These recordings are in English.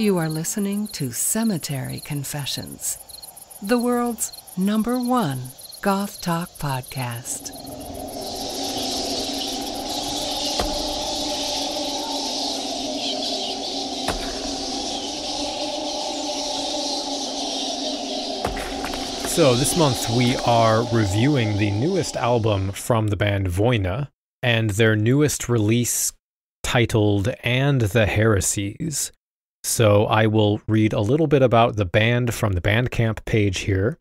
You are listening to Cemetery Confessions, the world's #1 goth talk podcast. So this month we are reviewing the newest album from the band Voyna and their newest release titled And the Heresies. So I will read a little bit about the band from the Bandcamp page here.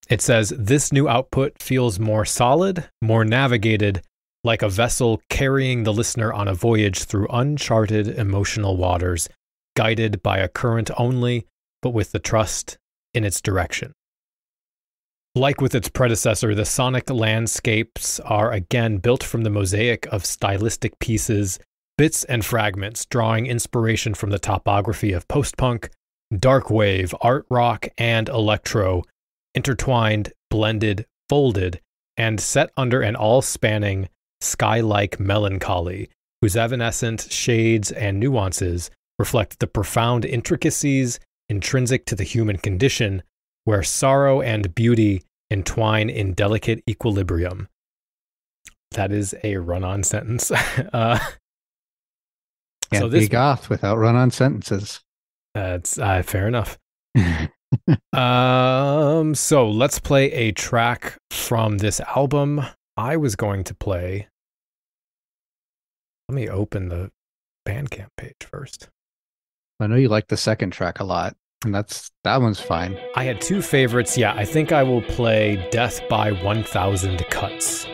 It says, "This new output feels more solid, more navigated, like a vessel carrying the listener on a voyage through uncharted emotional waters, guided by a current only, but with the trust in its direction." Like with its predecessor, the sonic landscapes are again built from the mosaic of stylistic pieces, bits and fragments, drawing inspiration from the topography of post-punk, darkwave, art rock, and electro, intertwined, blended, folded, and set under an all-spanning, sky-like melancholy, whose evanescent shades and nuances reflect the profound intricacies intrinsic to the human condition, where sorrow and beauty entwine in delicate equilibrium. That is a run-on sentence. Can't be goth without run-on sentences. That's fair enough. So let's play a track from this album. I was going to play... Let me open the Bandcamp page first. I know you like the second track a lot, and that one's fine. I had two favorites. Yeah, I think I will play Death by 1000 Cuts.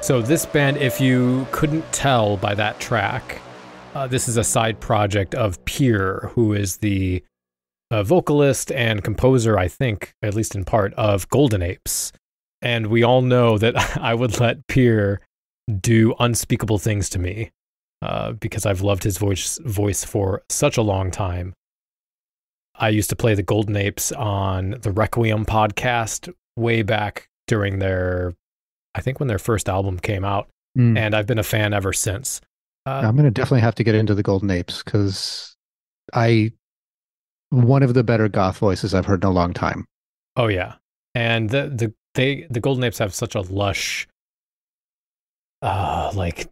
So this band, if you couldn't tell by that track, this is a side project of Pierre, who is the vocalist and composer, I think, at least in part, of Golden Apes. And we all know that I would let Pierre do unspeakable things to me because I've loved his voice for such a long time. I used to play the Golden Apes on the Requiem podcast way back during I think when their first album came out, and I've been a fan ever since. I'm going to definitely have to get into the Golden Apes because one of the better goth voices I've heard in a long time. Oh yeah, and the Golden Apes have such a lush, like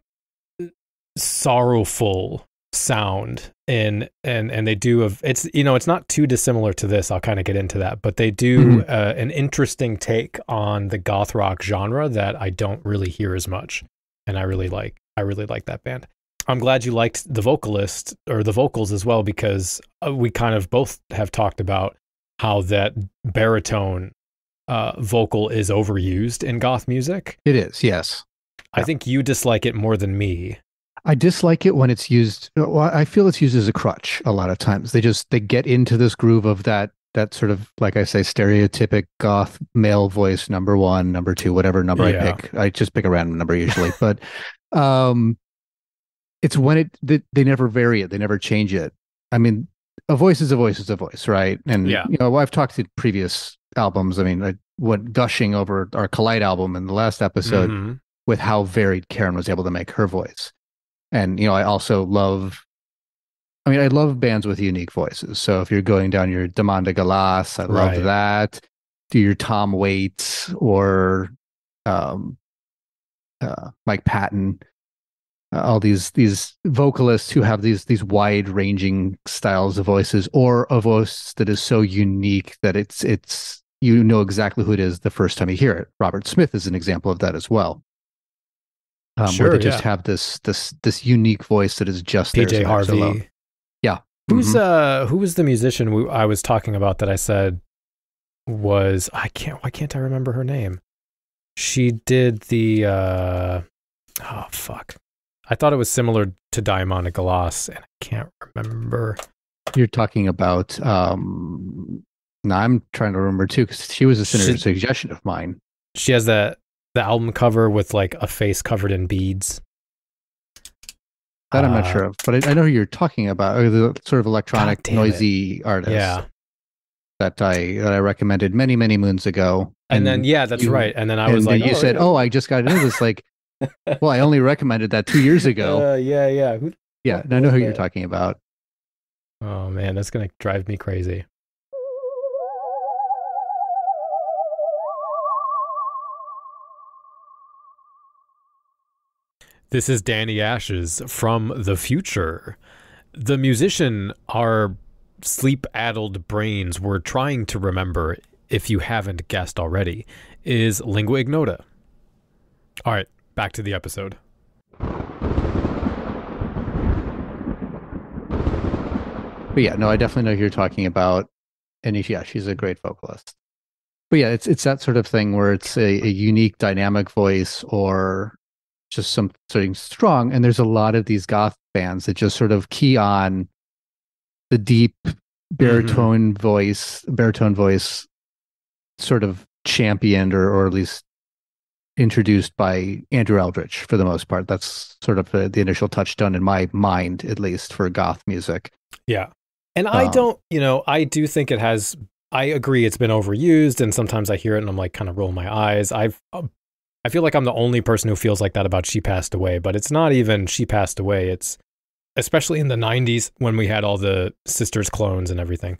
sorrowful sound, and they do it's it's not too dissimilar to this. I'll kind of get into that, but they do an interesting take on the goth rock genre that I don't really hear as much, and I really like that band. I'm glad you liked the vocalist or the vocals as well, because we kind of both have talked about how that baritone vocal is overused in goth music. It is, yes. I think you dislike it more than me. I dislike it when it's used. Well, I feel it's used as a crutch a lot of times. They get into this groove of that sort of, like I say, stereotypic goth male voice, number one, number two, whatever number I pick. I just pick a random number usually, but it's when they never vary it, they never change it. I mean, a voice is a voice is a voice, right? And I've talked to previous albums. I mean, I went gushing over our Collide album in the last episode with how varied Karen was able to make her voice. And, I also love bands with unique voices. So if you're going down your Demanda Galas, I love that. Do your Tom Waits or Mike Patton, all these vocalists who have these wide ranging styles of voices, or a voice that is so unique that it's exactly who it is the first time you hear it. Robert Smith is an example of that as well. Where they just have this unique voice that is just PJ Harvey. Alone. Yeah. Who was the musician I was talking about that I said was why can't I remember her name? She did the oh fuck. I thought it was similar to Diamond Galas, and I can't remember. You're talking about now I'm trying to remember too, because she was a Sinister Suggestion of mine. She has the album cover with like a face covered in beads. That I'm not sure of, but I know who you're talking about. The sort of electronic, noisy artist. Yeah. That I recommended many, many moons ago. And then, that's right. And then I was like, you said, I just got into this. Like, well, I only recommended that 2 years ago. Yeah. And I know who you're talking about. Oh man, that's going to drive me crazy. This is Danny Ashes from the future. The musician our sleep-addled brains were trying to remember, if you haven't guessed already, is Lingua Ignota. All right, back to the episode. But yeah, no, I definitely know who you're talking about. And she's a great vocalist. But yeah, it's that sort of thing where it's a unique dynamic voice, or just something strong. And there's a lot of these goth bands that just sort of key on the deep baritone voice sort of championed or at least introduced by Andrew Eldritch for the most part. That's sort of the initial touchstone in my mind, at least, for goth music. Yeah. And I do think it has, I agree it's been overused, and sometimes I hear it and I'm like kind of roll my eyes. I feel like I'm the only person who feels like that about She Passed Away, but it's not even She Passed Away. It's especially in the 90s when we had all the Sisters clones and everything.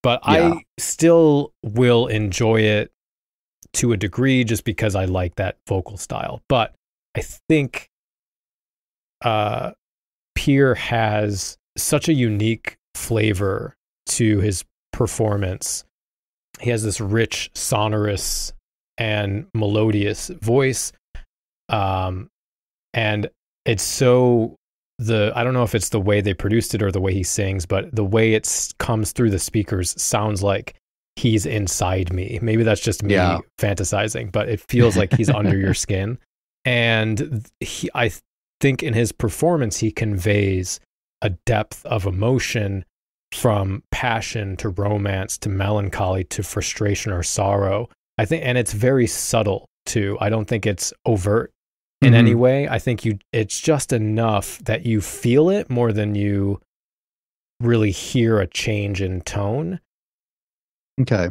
But I still will enjoy it to a degree just because I like that vocal style. But I think Pierre has such a unique flavor to his performance. He has this rich, sonorous, and melodious voice, and it's so I don't know if it's the way they produced it or the way he sings, but the way it comes through the speakers sounds like he's inside me. Maybe that's just me fantasizing, but it feels like he's under your skin. And I think in his performance, he conveys a depth of emotion from passion to romance to melancholy to frustration or sorrow. I think, and it's very subtle too. I don't think it's overt in any way. I think it's just enough that you feel it more than you really hear a change in tone. Okay.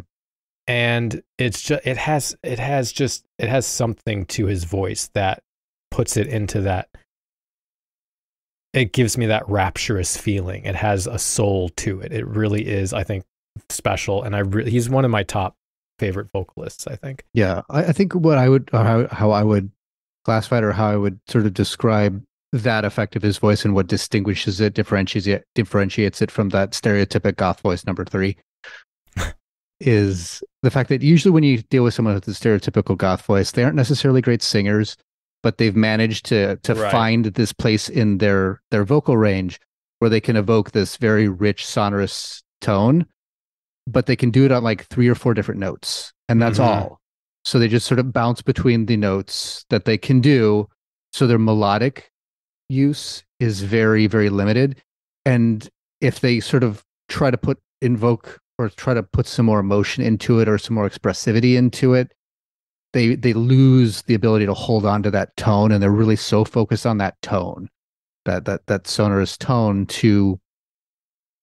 And it's just it has something to his voice that puts it into that. It gives me that rapturous feeling. It has a soul to it. It really is, I think, special. And he's one of my top favorite vocalists, I think. Yeah, I think what I would, how I would classify it, or how I would sort of describe that effect of his voice and what distinguishes it, differentiates it from that stereotypic goth voice number 3, is the fact that usually when you deal with someone with the stereotypical goth voice, they aren't necessarily great singers, but they've managed to Right. find this place in their vocal range where they can evoke this very rich, sonorous tone, but they can do it on like 3 or 4 different notes, and that's all. So they just sort of bounce between the notes that they can do. So their melodic use is very, very limited. And if they sort of try to invoke or try to put some more emotion into it or some more expressivity into it, they lose the ability to hold on to that tone, and they're really so focused on that tone, that sonorous tone, to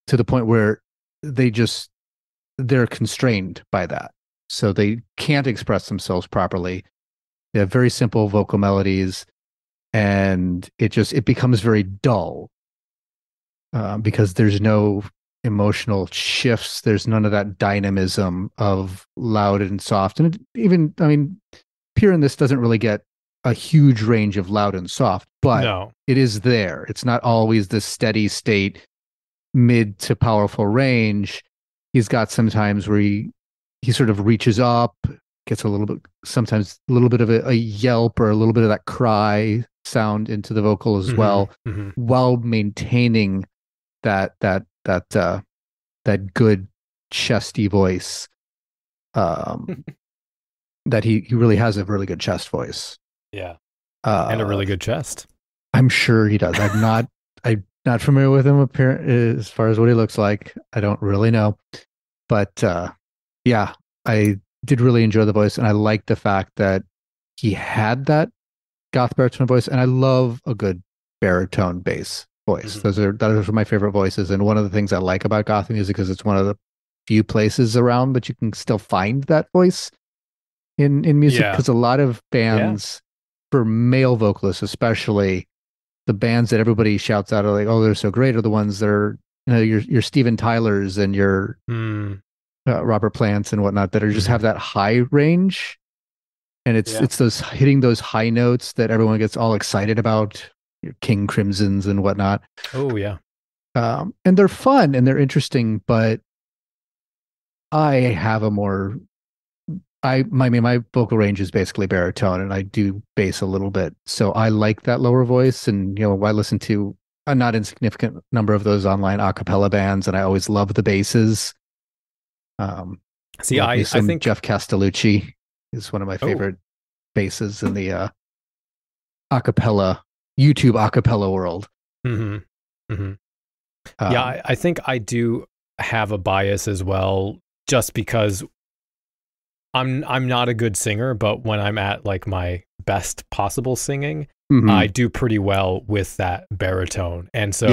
the point where they're constrained by that. So they can't express themselves properly. They have very simple vocal melodies, and it becomes very dull because there's no emotional shifts. There's none of that dynamism of loud and soft. And even, I mean, Pure in this doesn't really get a huge range of loud and soft, but it is there. It's not always the steady state mid to powerful range. He's got some times where he sort of reaches up, gets sometimes a little bit of a yelp or a little bit of that cry sound into the vocal as well, while maintaining that good chesty voice. That he really has a really good chest voice. Yeah. And a really good chest. I'm sure he does. I'm not familiar with him as far as what he looks like. I don't really know. But yeah, I did really enjoy the voice, and I like the fact that he had that goth baritone voice, and I love a good baritone bass voice. Those are my favorite voices, and one of the things I like about goth music is it's one of the few places around that you can still find that voice in music, because a lot of bands, for male vocalists especially, the bands that everybody shouts out are like, oh, they're so great, are the ones that are, your Steven Tylers and your Robert Plants and whatnot, that are just have that high range, and it's those hitting those high notes that everyone gets all excited about, your King Crimsons and whatnot. Oh yeah. And they're fun and they're interesting, but I have my vocal range is basically baritone, and I do bass a little bit. So I like that lower voice, and I listen to a not insignificant number of those online a cappella bands, and I always love the basses. I think Jeff Castellucci is one of my favorite basses in the a cappella YouTube a cappella world. I think I do have a bias as well, just because I'm not a good singer, but when I'm at like my best possible singing, I do pretty well with that baritone. And so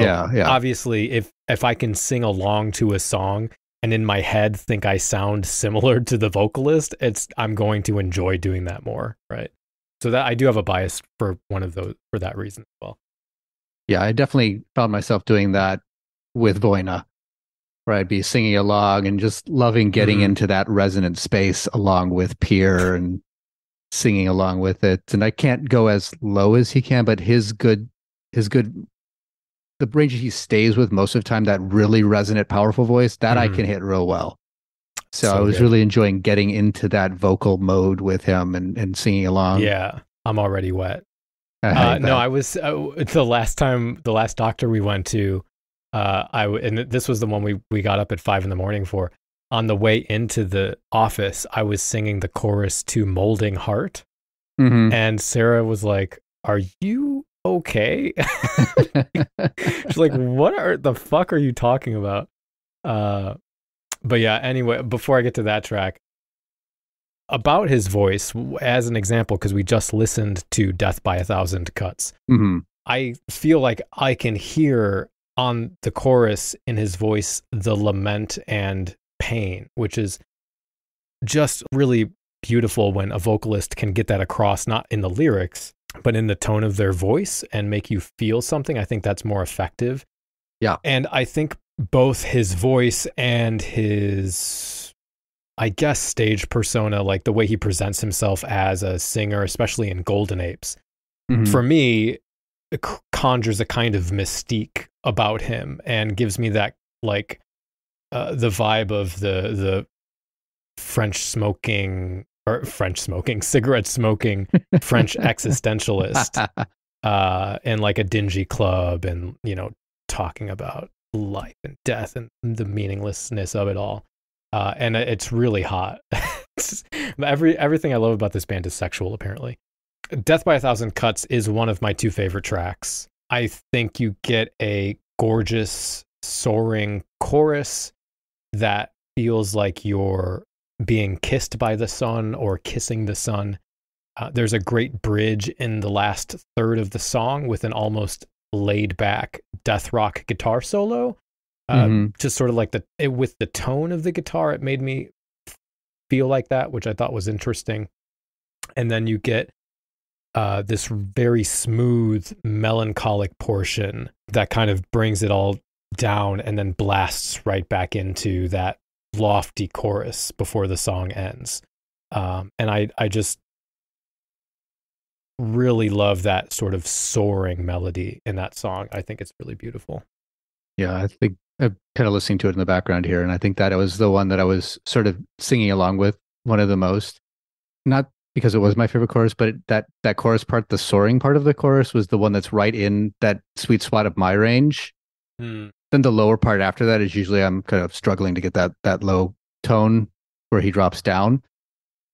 obviously if I can sing along to a song and in my head think I sound similar to the vocalist, I'm going to enjoy doing that more, right? So that I do have a bias for that reason as well. Yeah, I definitely found myself doing that with Voyna, where I'd be singing along and just loving getting into that resonant space along with Pierre and singing along with it. And I can't go as low as he can, but the range he stays with most of the time, that really resonant, powerful voice, that I can hit real well. So I was really enjoying getting into that vocal mode with him and singing along. Yeah, I'm already wet. I was the last doctor we went to, and this was the one we got up at 5 a.m. for. On the way into the office, I was singing the chorus to Molding Heart And Sarah was like, "Are you okay?" She's like, "What the fuck are you talking about?" But yeah, anyway, before I get to that track, about his voice, as an example, because we just listened to Death by 1,000 Cuts, I feel like I can hear on the chorus in his voice the lament and pain, which is just really beautiful when a vocalist can get that across, not in the lyrics, but in the tone of their voice and make you feel something. I think that's more effective. Yeah. And I think both his voice and his, I guess, stage persona, like the way he presents himself as a singer, especially in Golden Apes, for me, it conjures a kind of mystique about him and gives me that, like, the vibe of the cigarette smoking French existentialist in like a dingy club, and, you know, talking about life and death and the meaninglessness of it all. And it's really hot. Everything I love about this band is sexual, apparently. Death by 1,000 Cuts is one of my two favorite tracks. I think you get a gorgeous, soaring chorus that feels like you're being kissed by the sun or kissing the sun. There's a great bridge in the last third of the song with an almost laid back death rock guitar solo. Just sort of like with the tone of the guitar, it made me feel like that, which I thought was interesting. And then you get this very smooth, melancholic portion that kind of brings it all down and then blasts right back into that lofty chorus before the song ends. And I just really love that sort of soaring melody in that song. I think it's really beautiful. Yeah, I think I'm kind of listening to it in the background here, and I think that it was the one that I was sort of singing along with, one of the most. Not because it was my favorite chorus, but that chorus part, the soaring part of the chorus, was the one that's right in that sweet spot of my range. Then the lower part after that is usually I'm kind of struggling to get that low tone where he drops down.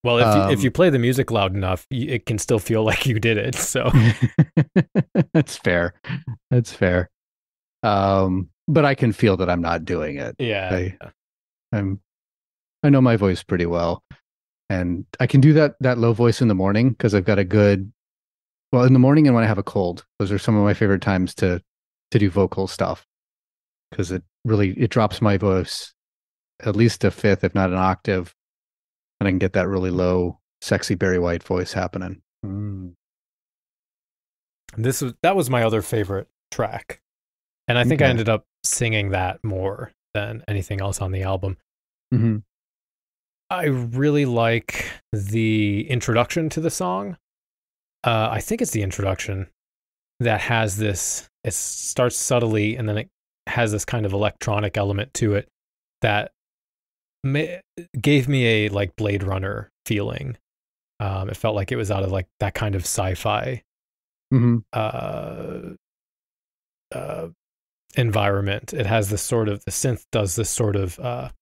Well, if you play the music loud enough, it can still feel like you did it. So that's fair. That's fair. But I can feel that I'm not doing it. Yeah. I know my voice pretty well, and I can do that low voice in the morning because I've got in the morning and when I have a cold. Those are some of my favorite times to do vocal stuff, because it drops my voice at least a fifth, if not an octave, and I can get that really low, sexy Barry White voice happening. That was my other favorite track, and I think I ended up singing that more than anything else on the album. I really like the introduction to the song. I think it's the introduction that has this. It starts subtly, and then it has this kind of electronic element to it that gave me a like Blade Runner feeling. It felt like it was out of like that kind of sci-fi environment. It has this sort of, the synth does this sort of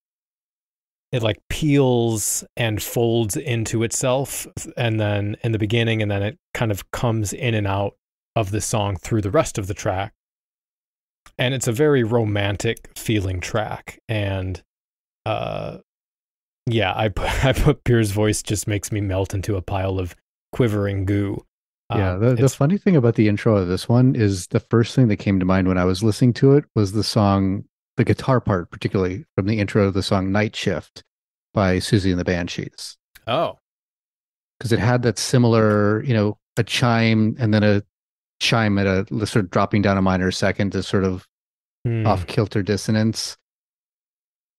it like peels and folds into itself, and then in the beginning, and then it kind of comes in and out of the song through the rest of the track. And it's a very romantic feeling track. And yeah, I put Pierre's voice just makes me melt into a pile of quivering goo. Yeah, the funny thing about the intro of this one is the first thing that came to mind when I was listening to it was the song, the guitar part, particularly from the intro of the song Night Shift by Susie and the Banshees. Oh. Because it had that similar, a chime and then a chime at a sort of dropping down a minor second to sort of off-kilter dissonance,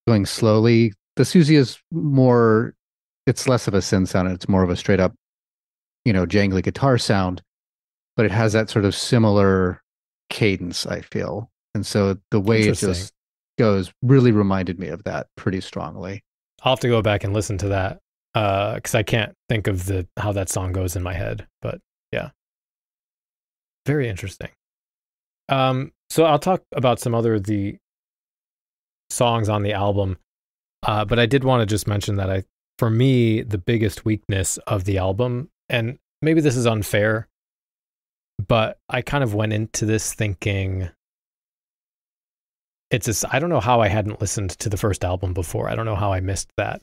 going slowly. The Susie is more, it's less of a synth sound, and it's more of a straight up, jangly guitar sound, but it has that sort of similar cadence, I feel. And so the way it just goes really reminded me of that pretty strongly. I'll have to go back and listen to that because I can't think of how that song goes in my head. But yeah, very interesting. So I'll talk about some other the songs on the album, but I did want to just mention that for me, the biggest weakness of the album, and maybe this is unfair, but I kind of went into this thinking I don't know how I hadn't listened to the first album before. I don't know how I missed that.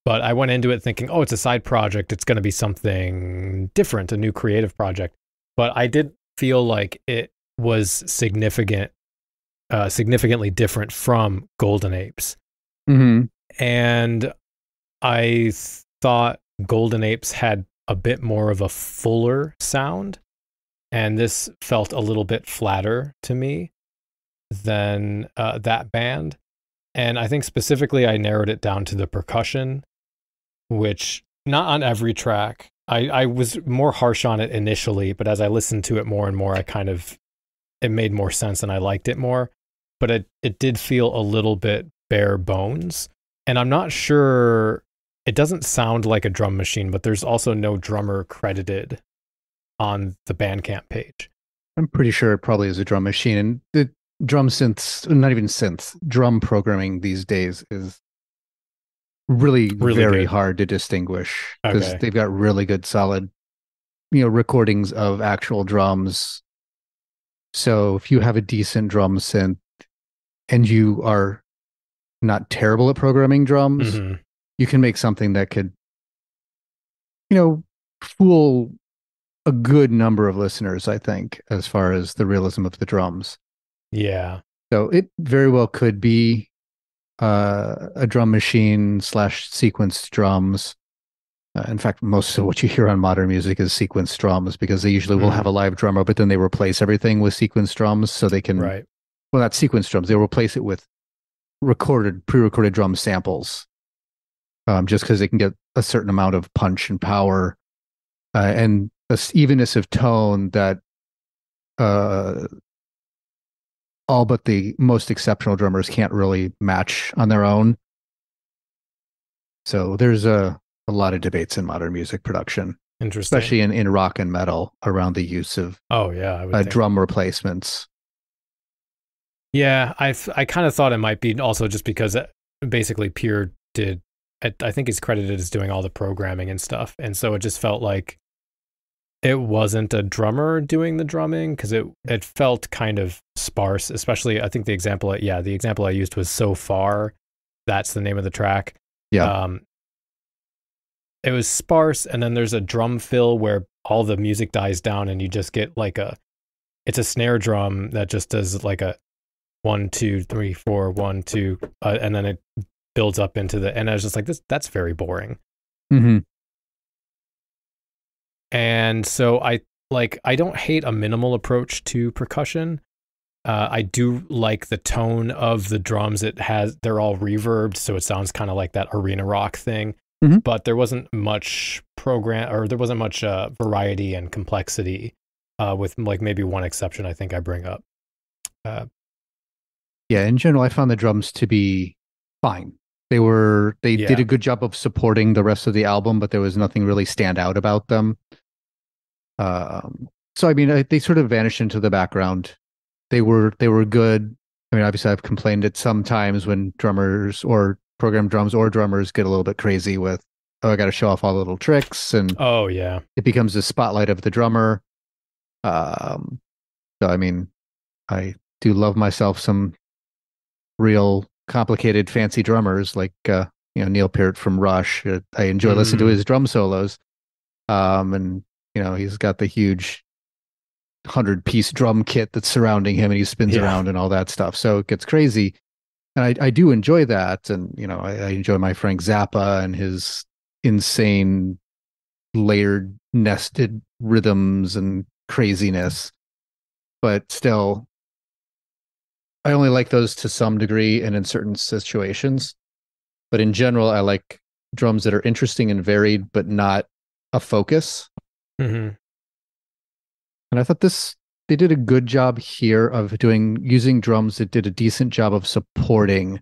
But I went into it thinking, oh, it's a side project. It's going to be something different, a new creative project. But I did feel like it was significantly different from Golden Apes. Mm-hmm. And I thought Golden Apes had a bit more of a fuller sound. And this felt a little bit flatter to me than that band. And I think specifically I narrowed it down to the percussion, which not on every track. I was more harsh on it initially, but as I listened to it more and more, it made more sense and I liked it more. But it did feel a little bit bare bones. And I'm not sure, it doesn't sound like a drum machine, but there's also no drummer credited on the Bandcamp page. I'm pretty sure it probably is a drum machine. And the drum synths, not even synths, drum programming these days is really very good. Hard to distinguish because they've got really good solid recordings of actual drums. So if you have a decent drum synth and you are not terrible at programming drums, mm-hmm. you can make something that could fool a good number of listeners, I think, as far as the realism of the drums. Yeah. So it very well could be a drum machine / sequenced drums. In fact, most of what you hear on modern music is sequenced drums because they usually will have a live drummer, but then they replace everything with sequenced drums so they can, well, not sequenced drums, they'll replace it with pre-recorded drum samples just because they can get a certain amount of punch and power and a evenness of tone that all but the most exceptional drummers can't really match on their own. So there's a lot of debates in modern music production. Interesting. Especially in rock and metal around the use of drum replacements. Yeah, I kind of thought it might be also just because basically Pierre did, I think he's credited as doing all the programming and stuff. And so it just felt like it wasn't a drummer doing the drumming because it felt kind of sparse, especially I think the example I used was So Far. That's the name of the track. Yeah. It was sparse, and then there's a drum fill where all the music dies down and you just get it's a snare drum that just does like a 1, 2, 3, 4, 1, 2, and then it builds up into and I was just like, that's very boring. Mm-hmm. And so I don't hate a minimal approach to percussion. I do like the tone of the drums. They're all reverbed, so it sounds kind of like that arena rock thing. Mm-hmm. But there wasn't much variety and complexity, with like maybe one exception I think I bring up. Yeah, in general, I found the drums to be fine. They did a good job of supporting the rest of the album, but there was nothing really stand out about them. So I mean, they sort of vanished into the background. They were good. I mean, obviously, I've complained at some times when drummers or program drums or drummers get a little bit crazy with, I got to show off all the little tricks, and it becomes the spotlight of the drummer. So I mean, I do love myself some real complicated, fancy drummers like Neil Peart from Rush. I enjoy listening to his drum solos, and he's got the huge 100-piece drum kit that's surrounding him, and he spins around and all that stuff. So it gets crazy, and I do enjoy that. And I enjoy my Frank Zappa and his insane layered, nested rhythms and craziness. But still, I only like those to some degree and in certain situations. But in general, I like drums that are interesting and varied, but not a focus. Mm-hmm. And I thought they did a good job here of using drums that did a decent job of supporting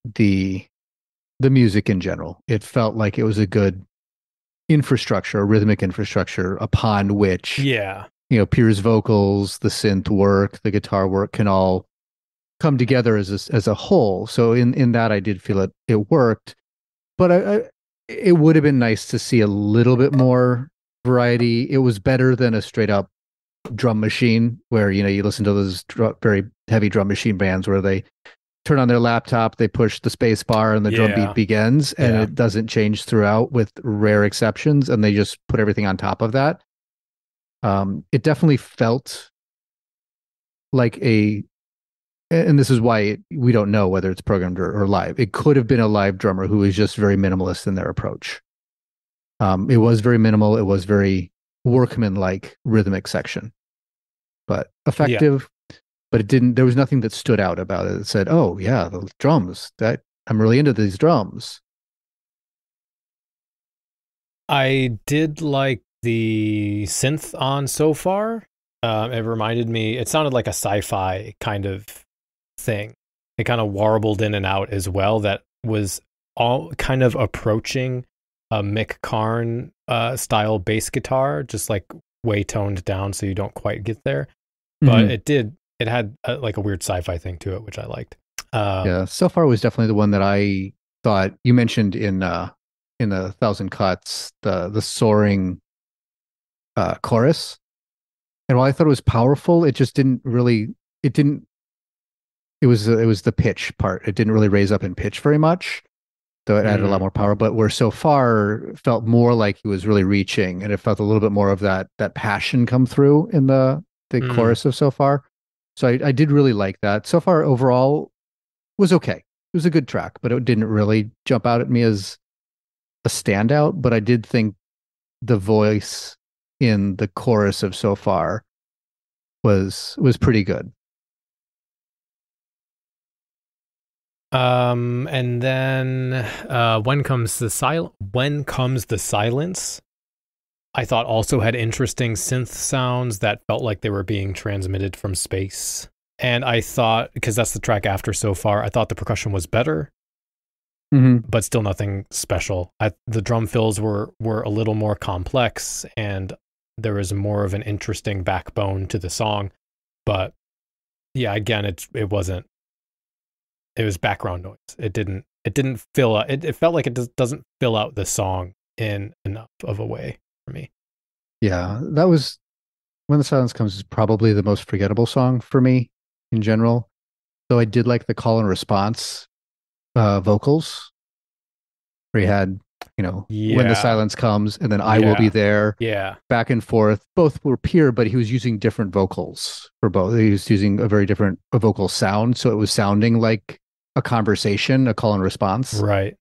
the music in general. It felt like it was a good infrastructure, a rhythmic infrastructure upon which Pierre's vocals, the synth work, the guitar work can all come together as a whole. So in that, I did feel it worked, but it would have been nice to see a little bit more variety. It was better than a straight up drum machine where, you listen to those very heavy drum machine bands where they turn on their laptop, they push the space bar and the drum beat begins, and it doesn't change throughout with rare exceptions, and they just put everything on top of that. It definitely felt like and this is why we don't know whether it's programmed or live. It could have been a live drummer who was just very minimalist in their approach. It was very minimal. It was very workman-like rhythmic section, but effective. But there was nothing that stood out about it that said, oh yeah, the drums, that I'm really into these drums. I did like the synth on so far. It reminded me, it sounded like a sci-fi kind of thing. It kind of warbled in and out as well. That was all kind of approaching a Mick Karn style bass guitar, just like way toned down so you don't quite get there. But it had like a weird sci-fi thing to it, which I liked. Yeah, so far was definitely the one that I thought you mentioned in the Thousand Cuts, the soaring chorus. And while I thought it was powerful, it just didn't really. It was the pitch part. It didn't really raise up in pitch very much, though it added a lot more power. But where so far felt more like he was really reaching, and it felt a little bit more of that passion come through in the chorus of so far. So I did really like that. So far, overall, was okay. It was a good track, but it didn't really jump out at me as a standout. But I did think the voice in the chorus of so far was pretty good. And then when comes the silence, I thought also had interesting synth sounds that felt like they were being transmitted from space. And I thought, because that's the track after so far, I thought the percussion was better, but still nothing special. The drum fills were a little more complex, and there was more of an interesting backbone to the song. But yeah, again, it wasn't. It was background noise. It didn't fill out. It felt like it doesn't fill out the song in enough of a way for me. Yeah, that was When the Silence Comes is probably the most forgettable song for me in general. Though I did like the call and response vocals, where he had, when the silence comes, and then I will be there. Yeah. Back and forth. Both were pure, but he was using different vocals for both. He was using a very different vocal sound. So it was sounding like a conversation, a call and response. Right.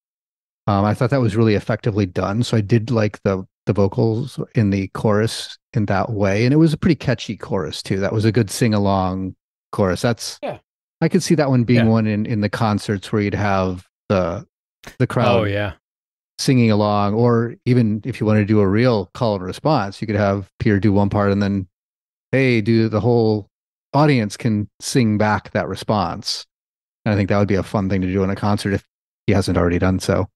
I thought that was really effectively done. So I did like the vocals in the chorus in that way. And it was a pretty catchy chorus too. That was a good sing along chorus. I could see that one being one in the concerts where you'd have the crowd singing along, or even if you want to do a real call and response, you could have Pierre do one part and then, hey, the whole audience can sing back that response. And I think that would be a fun thing to do in a concert if he hasn't already done so.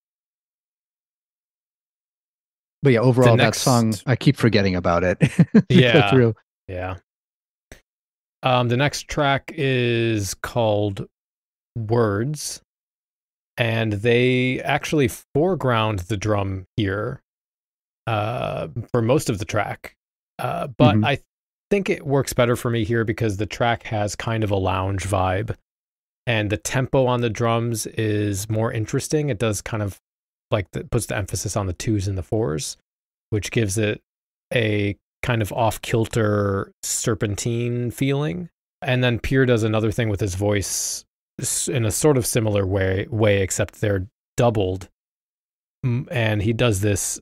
But yeah, overall, that song, I keep forgetting about it. Yeah. Through. Yeah. The next track is called Words, and they actually foreground the drum here for most of the track. But I think it works better for me here because the track has kind of a lounge vibe, and the tempo on the drums is more interesting. It does kind of puts the emphasis on the 2s and the 4s, which gives it a kind of off-kilter serpentine feeling. And then Pierre does another thing with his voice in a sort of similar way, except they're doubled. And he does this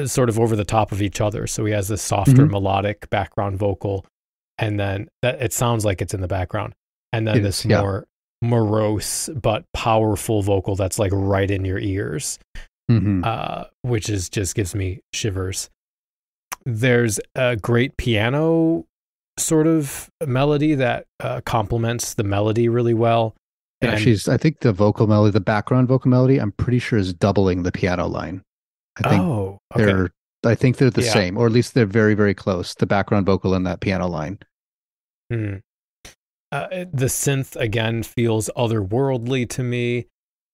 sort of over the top of each other. So he has this softer melodic background vocal, and then it sounds like it's in the background. And then this more morose but powerful vocal that's like right in your ears. Which just gives me shivers. There's a great piano sort of melody that complements the melody really well. And actually, I think the vocal melody, the background vocal melody, I'm pretty sure is doubling the piano line. I think they're the same, or at least they're very, very close. The background vocal and that piano line. The synth again feels otherworldly to me,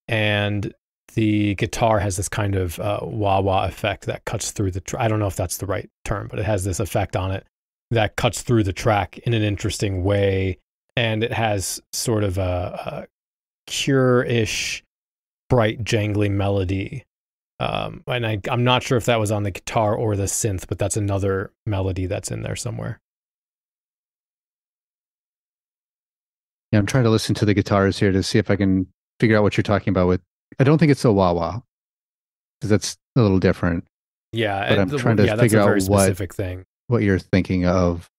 and the guitar has this kind of wah-wah effect that cuts through I don't know if that's the right term, but it has this effect on it that cuts through the track in an interesting way. And it has sort of a Cure-ish, bright, jangly melody. And I'm not sure if that was on the guitar or the synth, but that's another melody that's in there somewhere. Yeah, I'm trying to listen to the guitars here to see if I can figure out what you're talking about with. I don't think it's so wah-wah, because that's a little different. Yeah, but I'm trying to figure out what you're thinking of.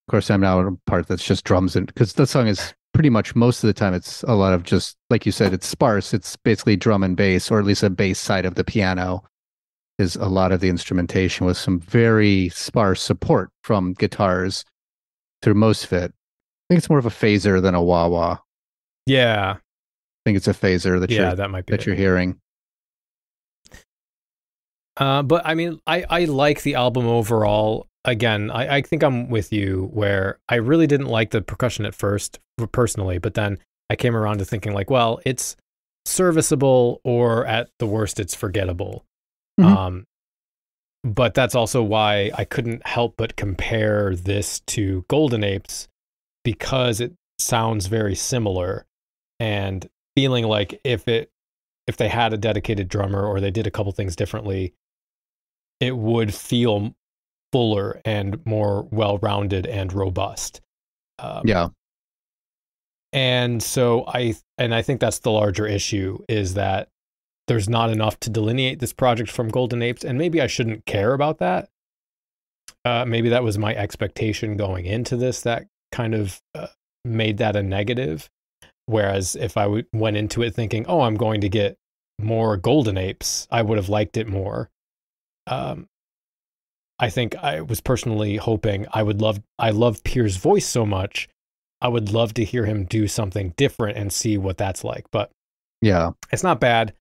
Of course, I'm now in a part that's just drums, and because the song is pretty much most of the time it's a lot of just, like you said, it's sparse. It's basically drum and bass, or at least a bass side of the piano is a lot of the instrumentation, with some very sparse support from guitars through most of it. I think it's more of a phaser than a wah-wah. Yeah. I think it's a phaser that you're hearing. But I mean, I like the album overall. Again, I think I'm with you where I really didn't like the percussion at first, personally, but then I came around to thinking like, well, it's serviceable, or at the worst, it's forgettable. Mm-hmm. But that's also why I couldn't help but compare this to Golden Apes, because it sounds very similar, and feeling like if they had a dedicated drummer or they did a couple things differently, it would feel fuller and more well-rounded and robust. Yeah. And so I think that's the larger issue, is that there's not enough to delineate this project from Golden Apes, and maybe I shouldn't care about that. Maybe that was my expectation going into this that kind of made that a negative. Whereas if I went into it thinking, oh, I'm going to get more Golden Apes, I would have liked it more. I think I was personally hoping I love Pierre's voice so much, I would love to hear him do something different and see what that's like. But yeah, it's not bad.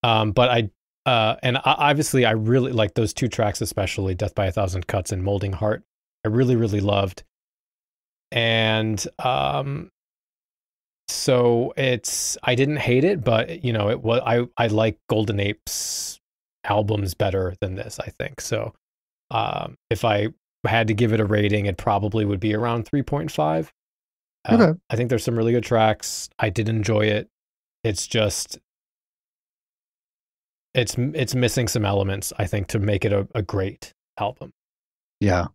But obviously I really like those two tracks, especially Death by a Thousand Cuts and Molding Heart. I really, really loved. And so I didn't hate it, but you know, I like Golden Apes albums better than this, I think. So if I had to give it a rating, it probably would be around 3.5. Okay. I think there's some really good tracks. I did enjoy it. It's just it's missing some elements, I think, to make it a great album. Yeah.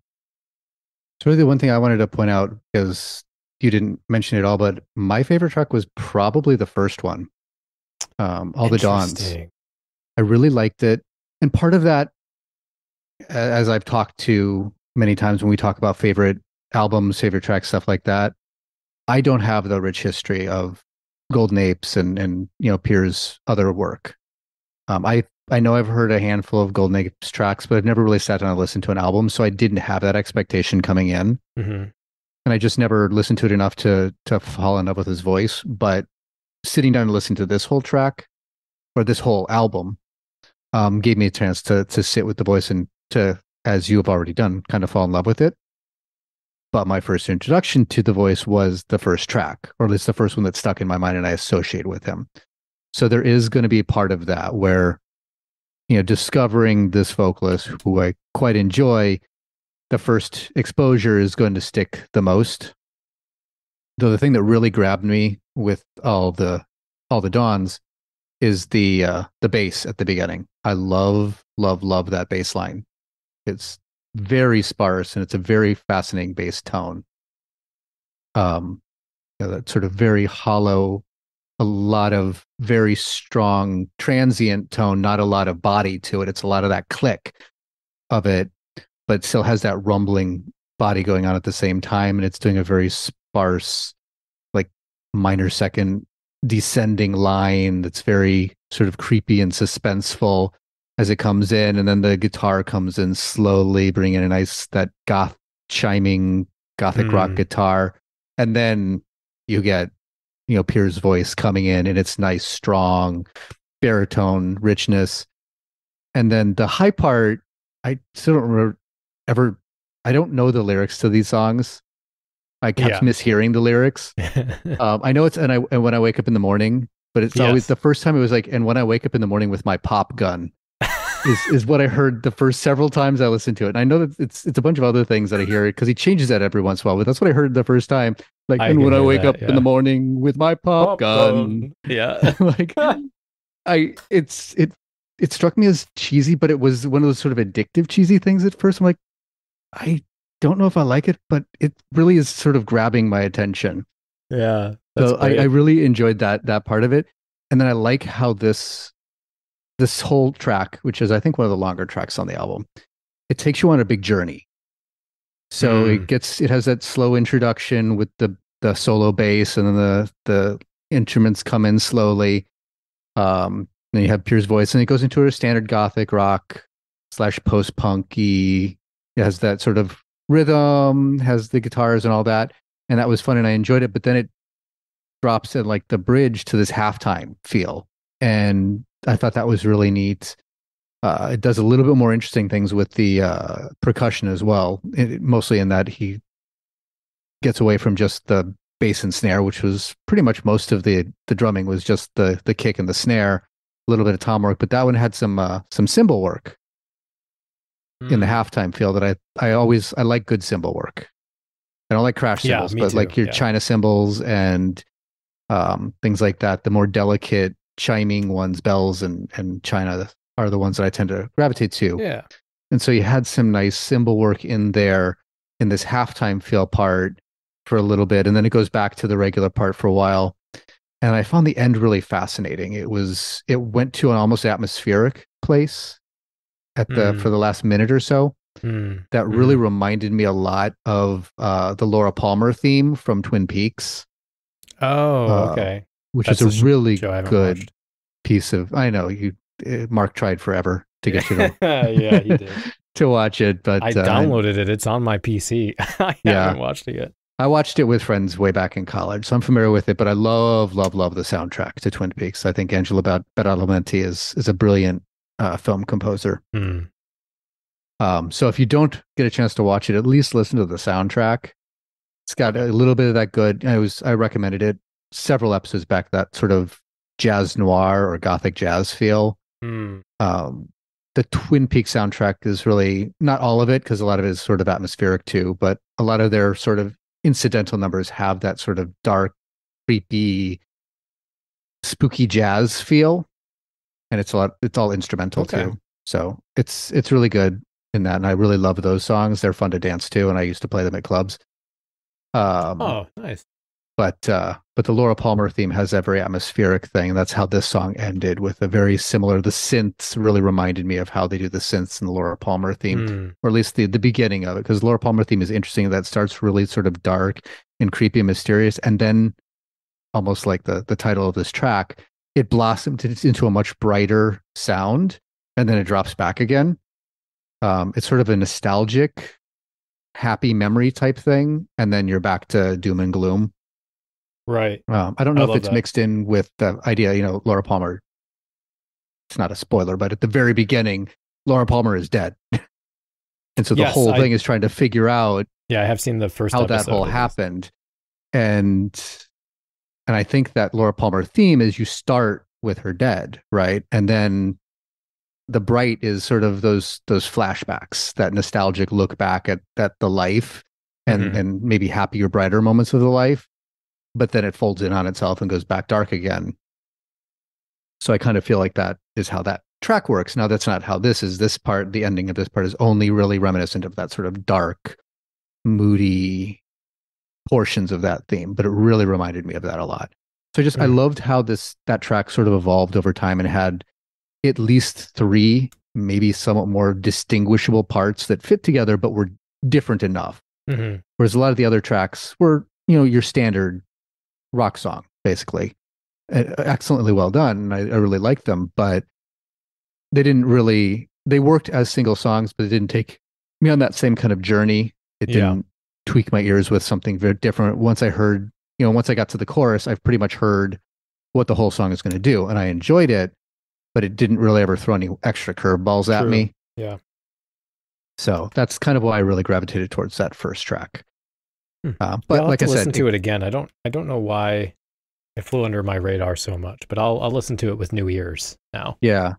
It's really the one thing I wanted to point out, because you didn't mention it all, but my favorite track was probably the first one, All the Dawns. I really liked it. And part of that, as I've talked to many times when we talk about favorite albums, favorite tracks, stuff like that, I don't have the rich history of Golden Apes and you know, Pierre's other work. I know I've heard a handful of Golden Apes tracks, but I've never really sat down and listened to an album, so I didn't have that expectation coming in. Mm-hmm. And I just never listened to it enough to fall in love with his voice. But sitting down and listening to this whole track, or this whole album, gave me a chance to sit with the voice and to, as you have already done, kind of fall in love with it. But my first introduction to the voice was the first track, or at least the first one that stuck in my mind and I associate with him. So there is going to be a part of that where, you know, discovering this vocalist who I quite enjoy, the first exposure is going to stick the most. Though the thing that really grabbed me with all the Dawns is the bass at the beginning. I love that bass line. It's very sparse and it's a very fascinating bass tone. You know, that sort of very hollow, a lot of very strong transient tone, not a lot of body to it. It's a lot of that click of it, but still has that rumbling body going on at the same time. And it's doing a very sparse, like minor second descending line that's very sort of creepy and suspenseful as it comes in. And then the guitar comes in slowly, bringing in a nice, that chiming gothic rock guitar. And then you get, you know, Pierre's voice coming in its nice, strong baritone richness. And then the high part, I still don't remember I don't know the lyrics to these songs. I kept mishearing the lyrics. I know it's, and when I wake up in the morning, but it's always the first time it was like, and when I wake up in the morning with my pop gun is what I heard the first several times I listened to it. And I know that it's a bunch of other things that I hear because he changes that every once in a while, but that's what I heard the first time. Like, and when I wake up in the morning with my pop gun. Yeah. Like it struck me as cheesy, but it was one of those sort of addictive cheesy things at first. I'm like, I don't know if I like it, but it really is sort of grabbing my attention. Yeah. So I really enjoyed that part of it. And then I like how this whole track, which is I think one of the longer tracks on the album, it takes you on a big journey. So it has that slow introduction with the solo bass, and then the instruments come in slowly. Then you have Pierre's voice, and it goes into a standard gothic rock / post-punky. It has that sort of rhythm, has the guitars and all that. And that was fun, and I enjoyed it. But then it drops in like the bridge to this halftime feel. And I thought that was really neat. It does a little bit more interesting things with the percussion as well, mostly in that he gets away from just the bass and snare, which was pretty much most of the drumming was just the kick and the snare, a little bit of tom work, but that one had some cymbal work in the halftime feel that I like good cymbal work. I don't like crash cymbals, but too. Like your China cymbals and things like that, the more delicate chiming ones, bells and China are the ones that I tend to gravitate to. Yeah. And so you had some nice cymbal work in there in this halftime feel part for a little bit, and then it goes back to the regular part for a while. And I found the end really fascinating. It went to an almost atmospheric place for the last minute or so. That really reminded me a lot of the Laura Palmer theme from Twin Peaks. Oh, okay. Which is a really good piece of. I know Mark tried forever to get you to. Yeah, he did. To watch it, but I downloaded it. It's on my PC. I haven't watched it yet. I watched it with friends way back in college, so I'm familiar with it. But I love the soundtrack to Twin Peaks. I think Angela Badalamenti is a brilliant film composer. So if you don't get a chance to watch it, at least listen to the soundtrack. It's got a little bit of that good. I recommended it several episodes back. That sort of jazz noir or gothic jazz feel. The Twin Peaks soundtrack is really not all of it, because a lot of it is sort of atmospheric too, but a lot of their sort of incidental numbers have that sort of dark, creepy, spooky jazz feel, and it's all instrumental too. So it's really good in that, and I really love those songs. They're fun to dance to, and I used to play them at clubs. Oh, nice. But the Laura Palmer theme has that very atmospheric thing. That's how this song ended, with a very similar. The synths really reminded me of how they do the synths in the Laura Palmer theme, or at least the beginning of it, because Laura Palmer theme is interesting. That starts really sort of dark and creepy and mysterious, and then almost like the title of this track, it blossomed into a much brighter sound, and then it drops back again. It's sort of a nostalgic, happy memory type thing, and then you're back to doom and gloom. Right. I don't know if it's mixed in with the idea, Laura Palmer. It's not a spoiler, but at the very beginning, Laura Palmer is dead. And so the whole thing is trying to figure out. Yeah, I have seen the first how that whole happened. And I think that Laura Palmer theme is you start with her dead, right? And then the bright is sort of those flashbacks, that nostalgic look back at the life and maybe happier, brighter moments of the life. But then it folds in on itself and goes back dark again. So I kind of feel like that is how that track works. Now, that's not how this part, the ending of this part is only really reminiscent of that sort of dark, moody portions of that theme, but it really reminded me of that a lot. So I loved how that track sort of evolved over time and had at least 3, maybe somewhat more distinguishable parts that fit together, but were different enough. Whereas a lot of the other tracks were, your standard rock song, basically. Excellently well done. And I really liked them, but they worked as single songs, but it didn't take me on that same kind of journey. It didn't tweak my ears with something very different. Once I got to the chorus, I've pretty much heard what the whole song is going to do, and I enjoyed it, but it didn't really ever throw any extra curveballs at me. Yeah. So that's kind of why I really gravitated towards that first track. But I'll like I said, listen to it again. I don't know why It flew under my radar so much, but I'll listen to it with new ears now. Yeah.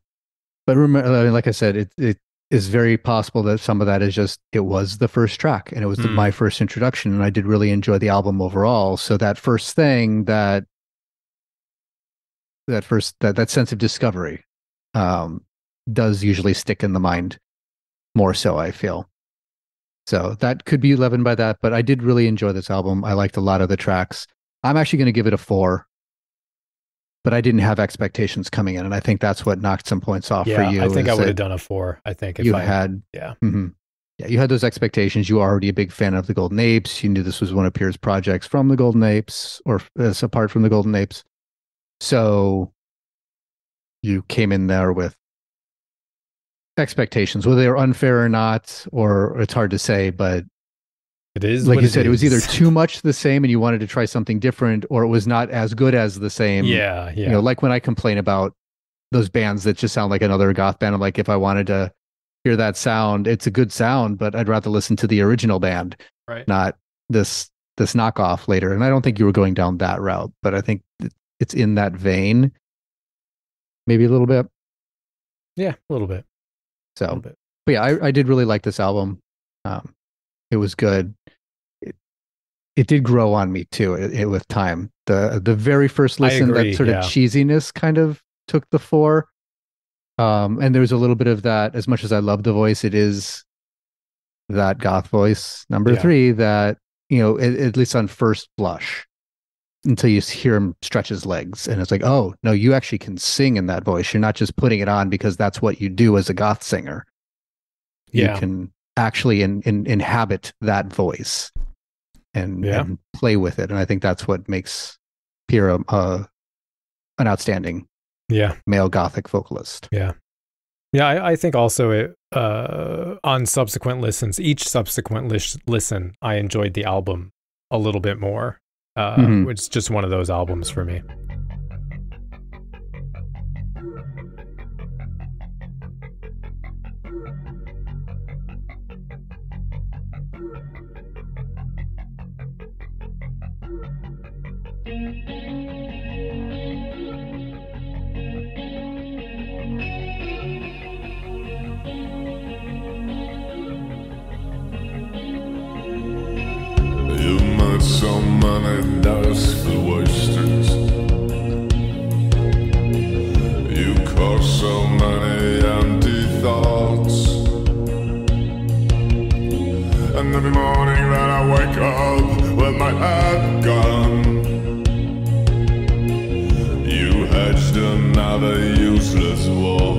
But remember, like I said, it is very possible that some of that is just, it was the first track and it was my first introduction, and I did really enjoy the album overall. So that first thing, that sense of discovery does usually stick in the mind more so, I feel. So that could be leavened by that, but I did really enjoy this album. I liked a lot of the tracks. I'm actually going to give it a 4, but I didn't have expectations coming in, and I think that's what knocked some points off for you. I think I would have done a 4. I think if you I had, yeah, yeah, you had those expectations. You were already a big fan of the Golden Apes. You knew this was one of Pierre's projects from the Golden Apes, or apart from the Golden Apes. So you came in there with expectations, whether they were unfair or not, or it's hard to say, but it is, like you said, it was either too much the same and you wanted to try something different, or it was not as good as the same. Yeah. You know, like when I complain about those bands that just sound like another goth band, I'm like, if I wanted to hear that sound, it's a good sound, but I'd rather listen to the original band, right? Not this knockoff later. And I don't think you were going down that route, but I think it's in that vein, maybe a little bit. Yeah, a little bit. So, but yeah, I did really like this album. It was good. It did grow on me too. With time, the very first listen, that sort of cheesiness kind of took the 4. And there's a little bit of that. As much as I love the voice, it is that goth voice number 3 that, you know, at least on first blush, until you hear him stretch his legs, and it's like, oh no, you actually can sing in that voice. You're not just putting it on because that's what you do as a goth singer. You can actually inhabit that voice and play with it. And I think that's what makes Pierre an outstanding male gothic vocalist. I think also it on subsequent listens, each subsequent listen, I enjoyed the album a little bit more. It's just one of those albums for me. So many doubtful wastes. You cause so many empty thoughts. And every morning that I wake up with my head gone, you hedged another useless war.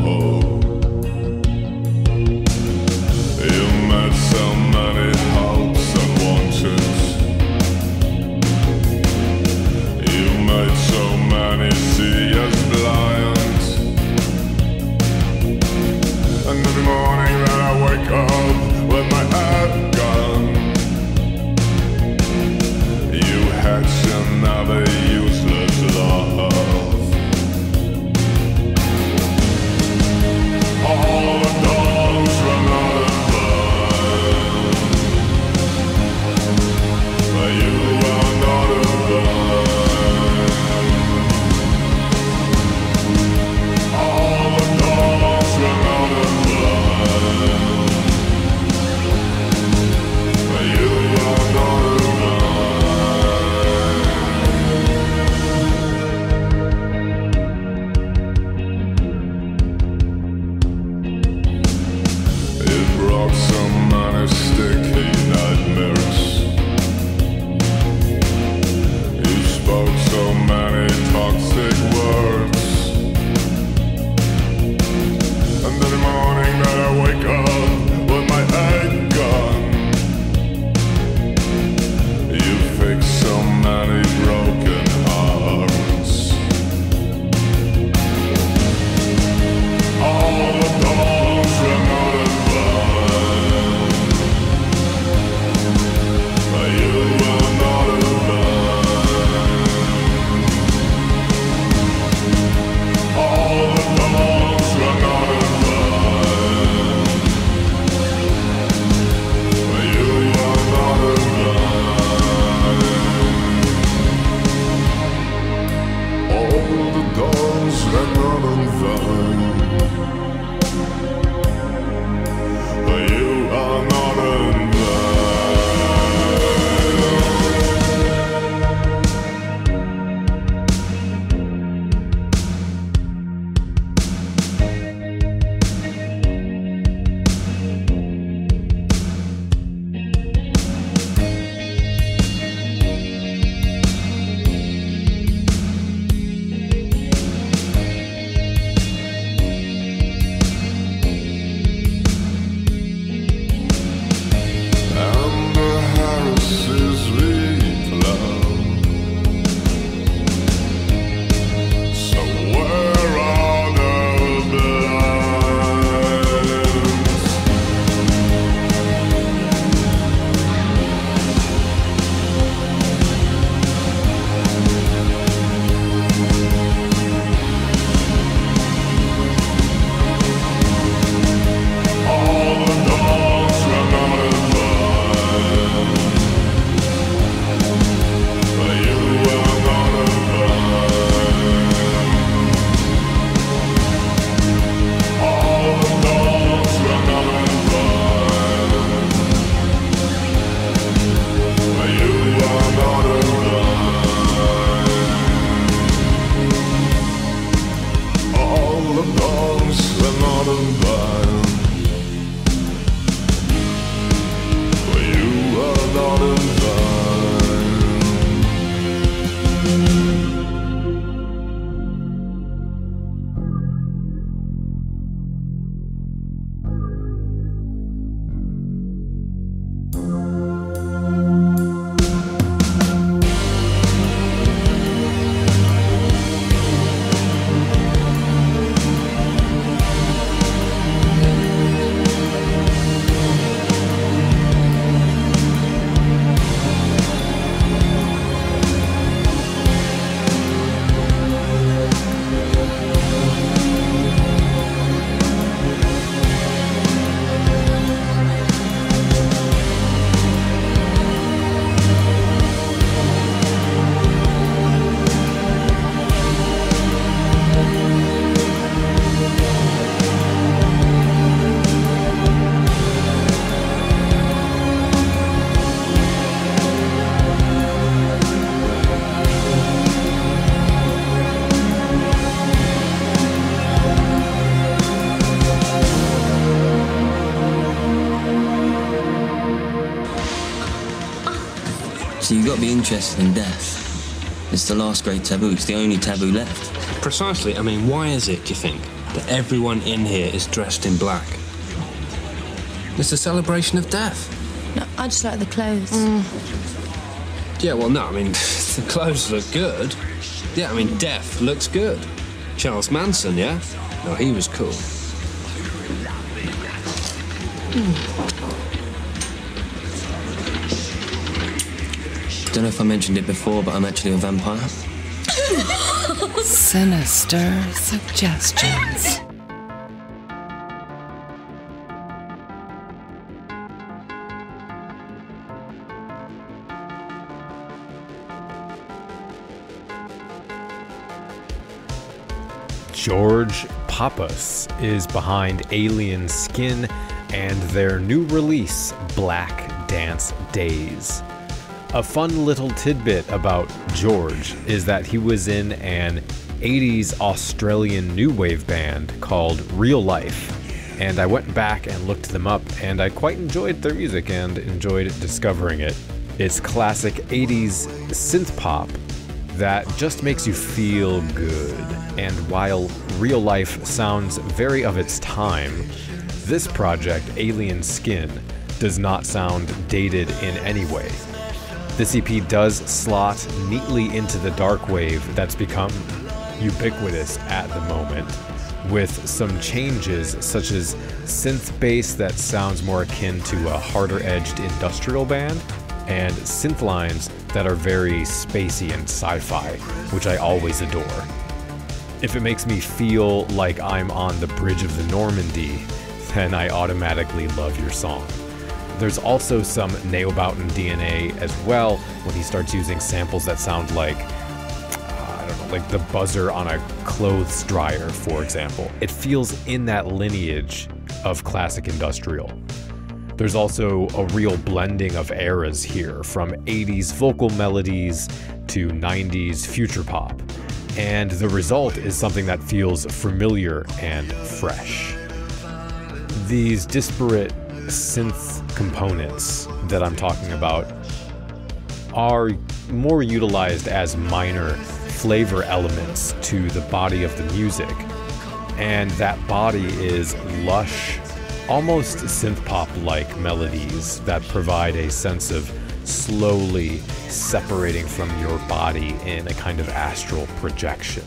You met so many hopes unwanted. So many see us blind. And every morning that I wake up with my head gone, you had some So you've got to be interested in death. It's the last great taboo. It's the only taboo left. Precisely. I mean, why is it, do you think, that everyone in here is dressed in black? It's a celebration of death. No, I just like the clothes. Yeah, well, no, I mean, the clothes look good. Yeah, I mean, death looks good. Charles Manson, yeah? No, he was cool. Don't know if I mentioned it before, but I'm actually a vampire. Sinister Suggestions. George Pappas is behind Alien Skin and their new release, Black Dance Days. A fun little tidbit about George is that he was in an 80s Australian new wave band called Real Life, and I went back and looked them up, and I quite enjoyed their music and enjoyed discovering it. It's classic 80s synth pop that just makes you feel good, and while Real Life sounds very of its time, this project, Alien Skin, does not sound dated in any way. This EP does slot neatly into the darkwave that's become ubiquitous at the moment, with some changes such as synth bass that sounds more akin to a harder-edged industrial band, and synth lines that are very spacey and sci-fi, which I always adore. If it makes me feel like I'm on the bridge of the Normandy, then I automatically love your song. There's also some Neobauten DNA as well when he starts using samples that sound like, like the buzzer on a clothes dryer, for example. It feels in that lineage of classic industrial. There's also a real blending of eras here, from 80s vocal melodies to 90s future pop. And the result is something that feels familiar and fresh. These disparate synth components that I'm talking about are more utilized as minor flavor elements to the body of the music, and that body is lush, almost synth pop like melodies that provide a sense of slowly separating from your body in a kind of astral projection.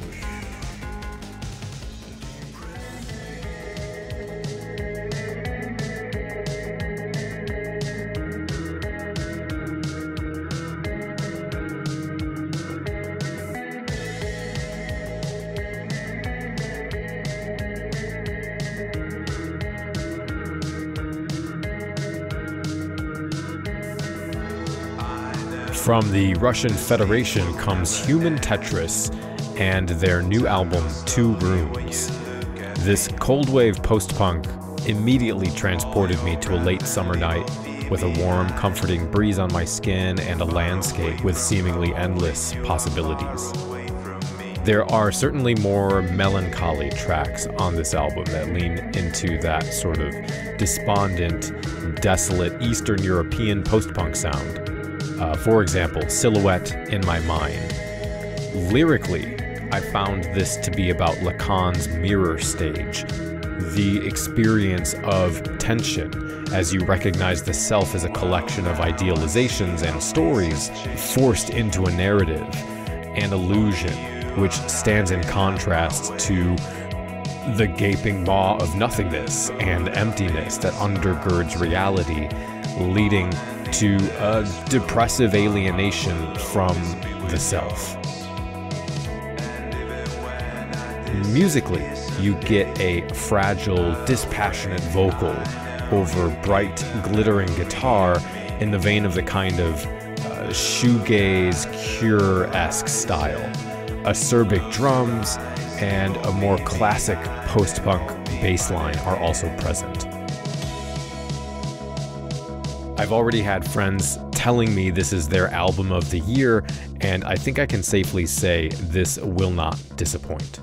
From the Russian Federation comes Human Tetris and their new album, 2 Rooms. This cold wave post-punk immediately transported me to a late summer night with a warm, comforting breeze on my skin and a landscape with seemingly endless possibilities. There are certainly more melancholy tracks on this album that lean into that sort of despondent, desolate Eastern European post-punk sound. For example, Silhouette in My Mind. Lyrically, I found this to be about Lacan's mirror stage, the experience of tension as you recognize the self as a collection of idealizations and stories forced into a narrative, an illusion which stands in contrast to the gaping maw of nothingness and emptiness that undergirds reality, leading to a depressive alienation from the self. Musically, you get a fragile, dispassionate vocal over bright, glittering guitar in the vein of the kind of shoegaze, Cure-esque style. Acerbic drums and a more classic post-punk bass line are also present. I've already had friends telling me this is their album of the year, and I think I can safely say this will not disappoint.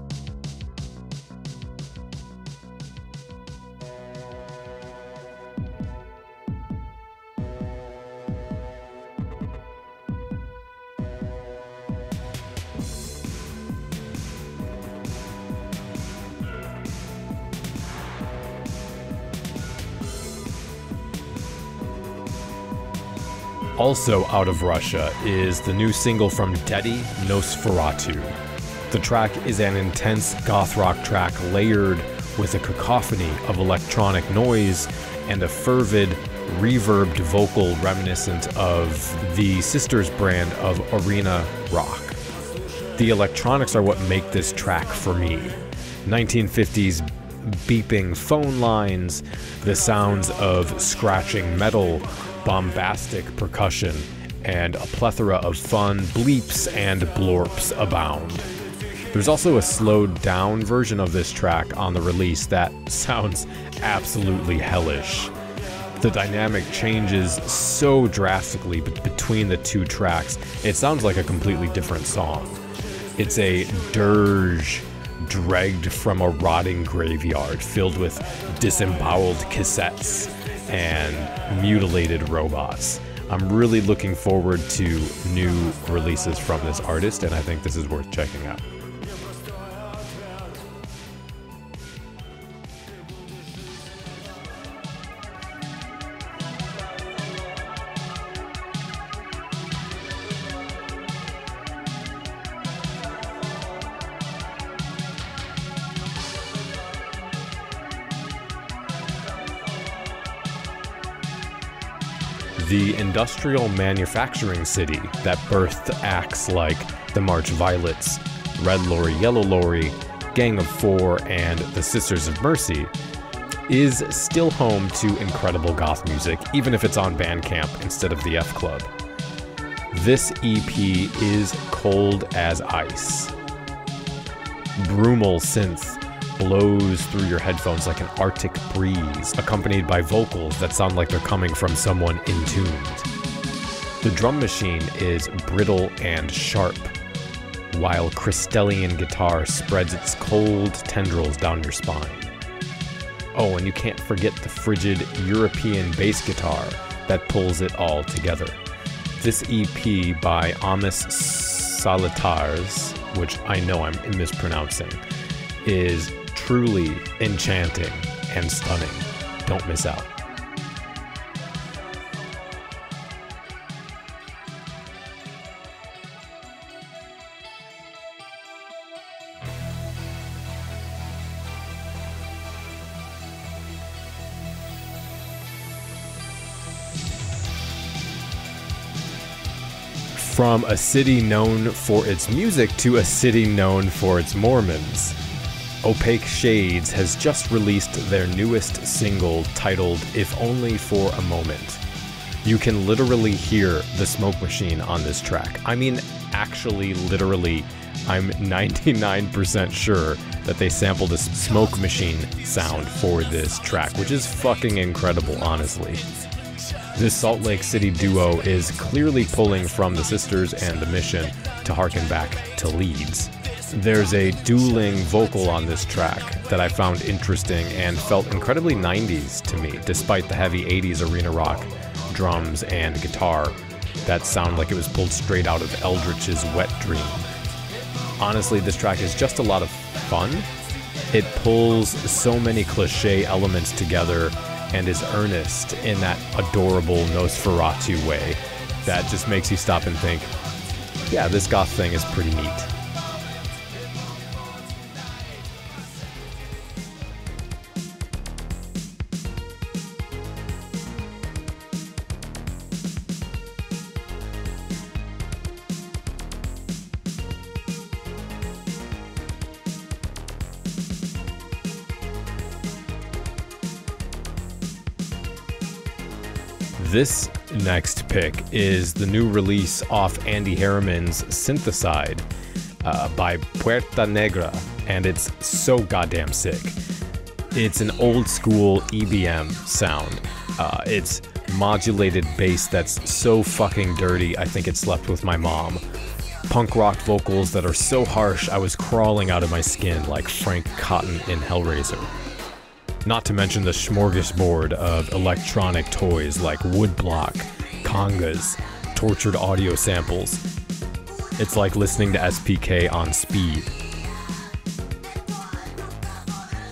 Also out of Russia is the new single from Deti Nosferatu. The track is an intense goth rock track layered with a cacophony of electronic noise and a fervid, reverbed vocal reminiscent of the Sisters brand of arena rock. The electronics are what make this track for me. 1950s beeping phone lines, the sounds of scratching metal, bombastic percussion, and a plethora of fun bleeps and blorps abound. There's also a slowed down version of this track on the release that sounds absolutely hellish. The dynamic changes so drastically between the two tracks, it sounds like a completely different song. It's a dirge dragged from a rotting graveyard filled with disemboweled cassettes and mutilated robots. I'm really looking forward to new releases from this artist, and I think this is worth checking out. The industrial manufacturing city that birthed acts like the March Violets, Red Lorry, Yellow Lorry, Gang of Four, and the Sisters of Mercy is still home to incredible goth music, even if it's on Bandcamp instead of the F Club. This EP is cold as ice. Brumal synth blows through your headphones like an arctic breeze, accompanied by vocals that sound like they're coming from someone intuned. The drum machine is brittle and sharp, while crystalline guitar spreads its cold tendrils down your spine. Oh, and you can't forget the frigid European bass guitar that pulls it all together. This EP by Ames Solitaires, which I know I'm mispronouncing, is truly enchanting and stunning. Don't miss out. From a city known for its music to a city known for its Mormons, Opaque Shades has just released their newest single titled If Only for a Moment. You can literally hear the smoke machine on this track. I mean, actually, literally, I'm 99% sure that they sampled a smoke machine sound for this track, which is fucking incredible, honestly. This Salt Lake City duo is clearly pulling from the Sisters and the Mission to harken back to Leeds. There's a dueling vocal on this track that I found interesting and felt incredibly 90s to me, despite the heavy 80s arena rock, drums, and guitar that sound like it was pulled straight out of Eldritch's Wet Dream. Honestly, this track is just a lot of fun. It pulls so many cliche elements together and is earnest in that adorable Nosferatu way that just makes you stop and think, yeah, this goth thing is pretty neat. This next pick is the new release off Andy Harriman's Syntheside by Puta Negra, and it's so goddamn sick. It's an old school EBM sound. It's modulated bass that's so fucking dirty, I think it slept with my mom. Punk rock vocals that are so harsh I was crawling out of my skin like Frank Cotton in Hellraiser. Not to mention the smorgasbord of electronic toys like woodblock, congas, tortured audio samples. It's like listening to SPK on speed.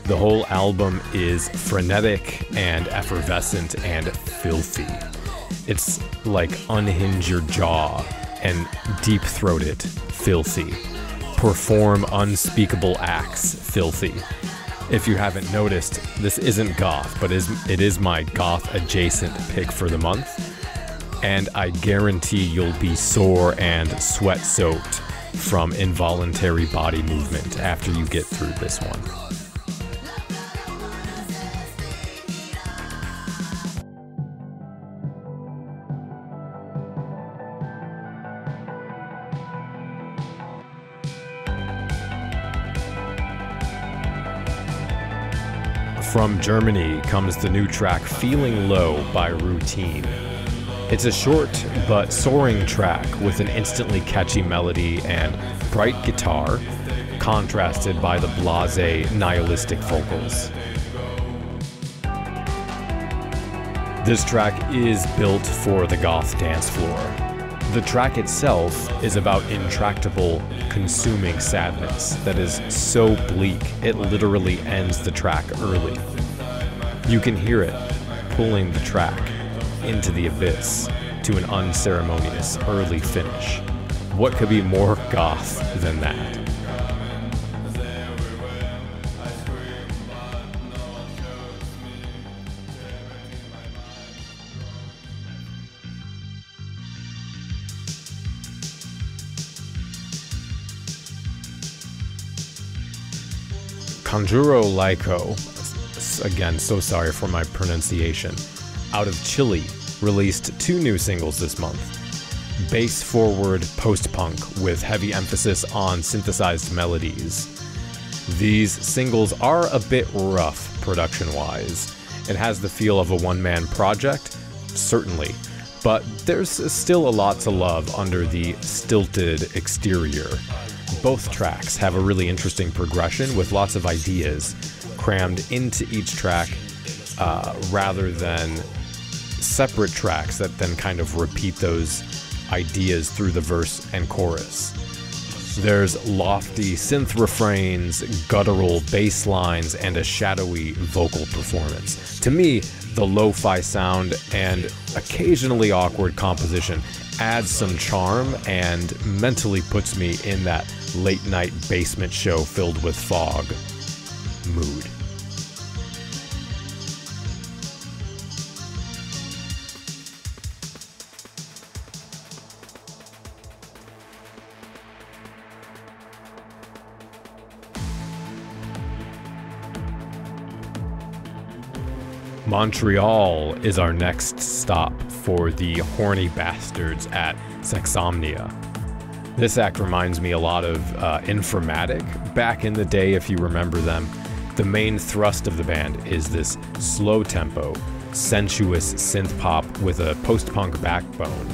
The whole album is frenetic and effervescent and filthy. It's like unhinge your jaw and deep-throat it, filthy. Perform unspeakable acts, filthy. If you haven't noticed, this isn't goth, but it is my goth-adjacent pick for the month. And I guarantee you'll be sore and sweat-soaked from involuntary body movement after you get through this one. From Germany comes the new track Feeling Low by Routine. It's a short but soaring track with an instantly catchy melody and bright guitar, contrasted by the blasé, nihilistic vocals. This track is built for the goth dance floor. The track itself is about intractable, consuming sadness that is so bleak it literally ends the track early. You can hear it pulling the track into the abyss to an unceremonious early finish. What could be more goth than that? Conjuro Laico, again, so sorry for my pronunciation, out of Chile, released 2 new singles this month. Bass-forward post-punk with heavy emphasis on synthesized melodies. These singles are a bit rough production-wise. It has the feel of a one-man project, certainly, but there's still a lot to love under the stilted exterior. Both tracks have a really interesting progression with lots of ideas crammed into each track rather than separate tracks that then kind of repeat those ideas through the verse and chorus. There's lofty synth refrains, guttural bass lines, and a shadowy vocal performance. To me, the lo-fi sound and occasionally awkward composition adds some charm and mentally puts me in that late-night basement show filled with fog mood. Montreal is our next stop for the horny bastards at Sexsomnia. This act reminds me a lot of Informatic back in the day, if you remember them. The main thrust of the band is this slow-tempo, sensuous synth pop with a post-punk backbone.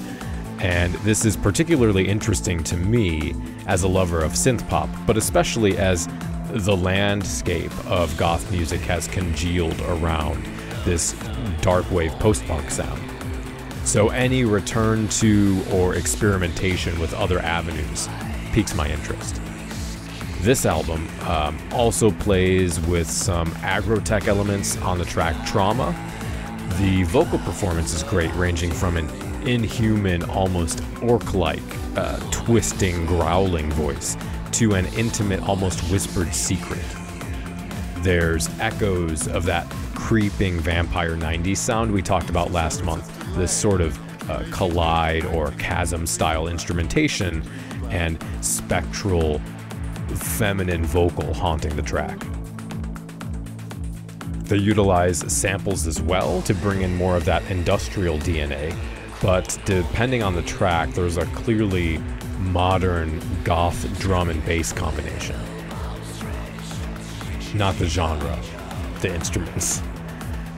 And this is particularly interesting to me as a lover of synth pop, but especially as the landscape of goth music has congealed around this darkwave post-punk sound. So any return to or experimentation with other avenues piques my interest. This album also plays with some agrotech elements on the track Trauma. The vocal performance is great, ranging from an inhuman, almost orc-like, twisting, growling voice to an intimate, almost whispered secret. There's echoes of that creeping vampire 90s sound we talked about last month, this sort of collide or chasm style instrumentation and spectral feminine vocal haunting the track. They utilize samples as well to bring in more of that industrial DNA, but depending on the track, there's a clearly modern goth drum and bass combination. Not the genre, the instruments.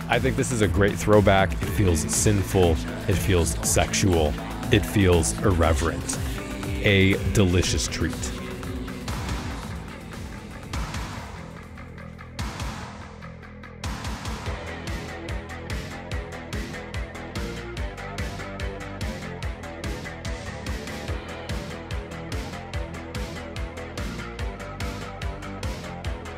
I think this is a great throwback. It feels sinful, it feels sexual, it feels irreverent. A delicious treat.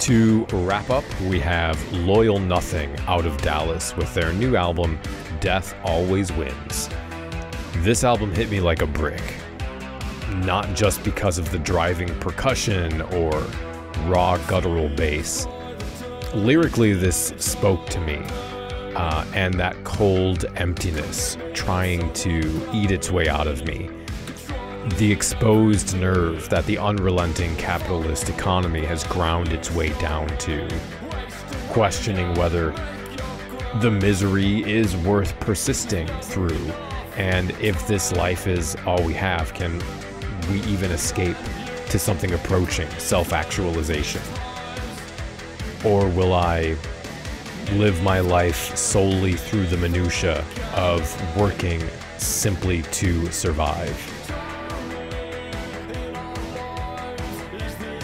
To wrap up, we have Loyal Nothing out of Dallas with their new album, Death Always Wins. This album hit me like a brick. Not just because of the driving percussion or raw guttural bass. Lyrically, this spoke to me, and that cold emptiness trying to eat its way out of me. The exposed nerve that the unrelenting capitalist economy has ground its way down to. Questioning whether the misery is worth persisting through, and if this life is all we have, can we even escape to something approaching self-actualization? Or will I live my life solely through the minutiae of working simply to survive?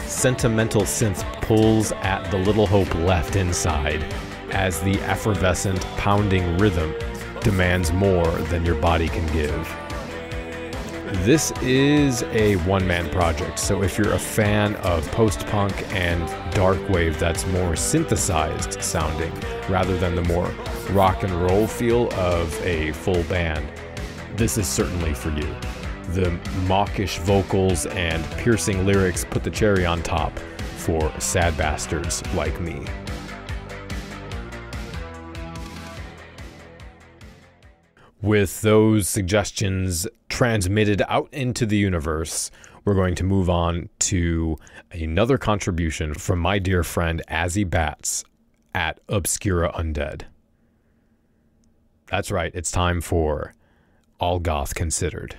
Sentimental synth pulls at the little hope left inside as the effervescent, pounding rhythm demands more than your body can give. This is a one-man project, so if you're a fan of post-punk and darkwave that's more synthesized sounding rather than the more rock and roll feel of a full band, this is certainly for you. The mawkish vocals and piercing lyrics put the cherry on top for sad bastards like me. With those suggestions transmitted out into the universe, we're going to move on to another contribution from my dear friend Azy Bats at Obscura Undead. That's right, it's time for All Goth Considered.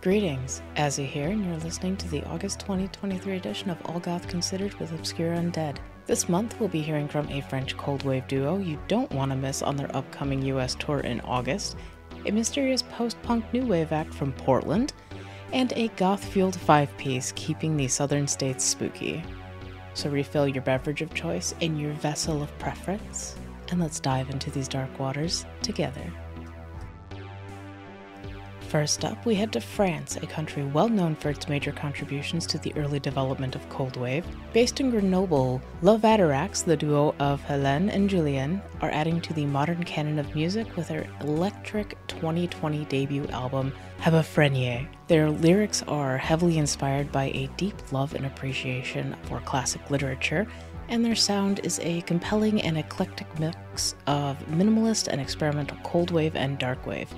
Greetings, Azy here, and you're listening to the August 2023 edition of All Goth Considered with Obscura Undead. This month we'll be hearing from a French cold wave duo you don't want to miss on their upcoming US tour in August, a mysterious post-punk new wave act from Portland, and a goth-fueled five-piece keeping the southern states spooky. So refill your beverage of choice in your vessel of preference, and let's dive into these dark waters together. First up, we head to France, a country well known for its major contributions to the early development of cold wave. Based in Grenoble, Lovataraxx, the duo of Hélène and Julien, are adding to the modern canon of music with their electric 2020 debut album, Habafrenier. Their lyrics are heavily inspired by a deep love and appreciation for classic literature, and their sound is a compelling and eclectic mix of minimalist and experimental cold wave and dark wave.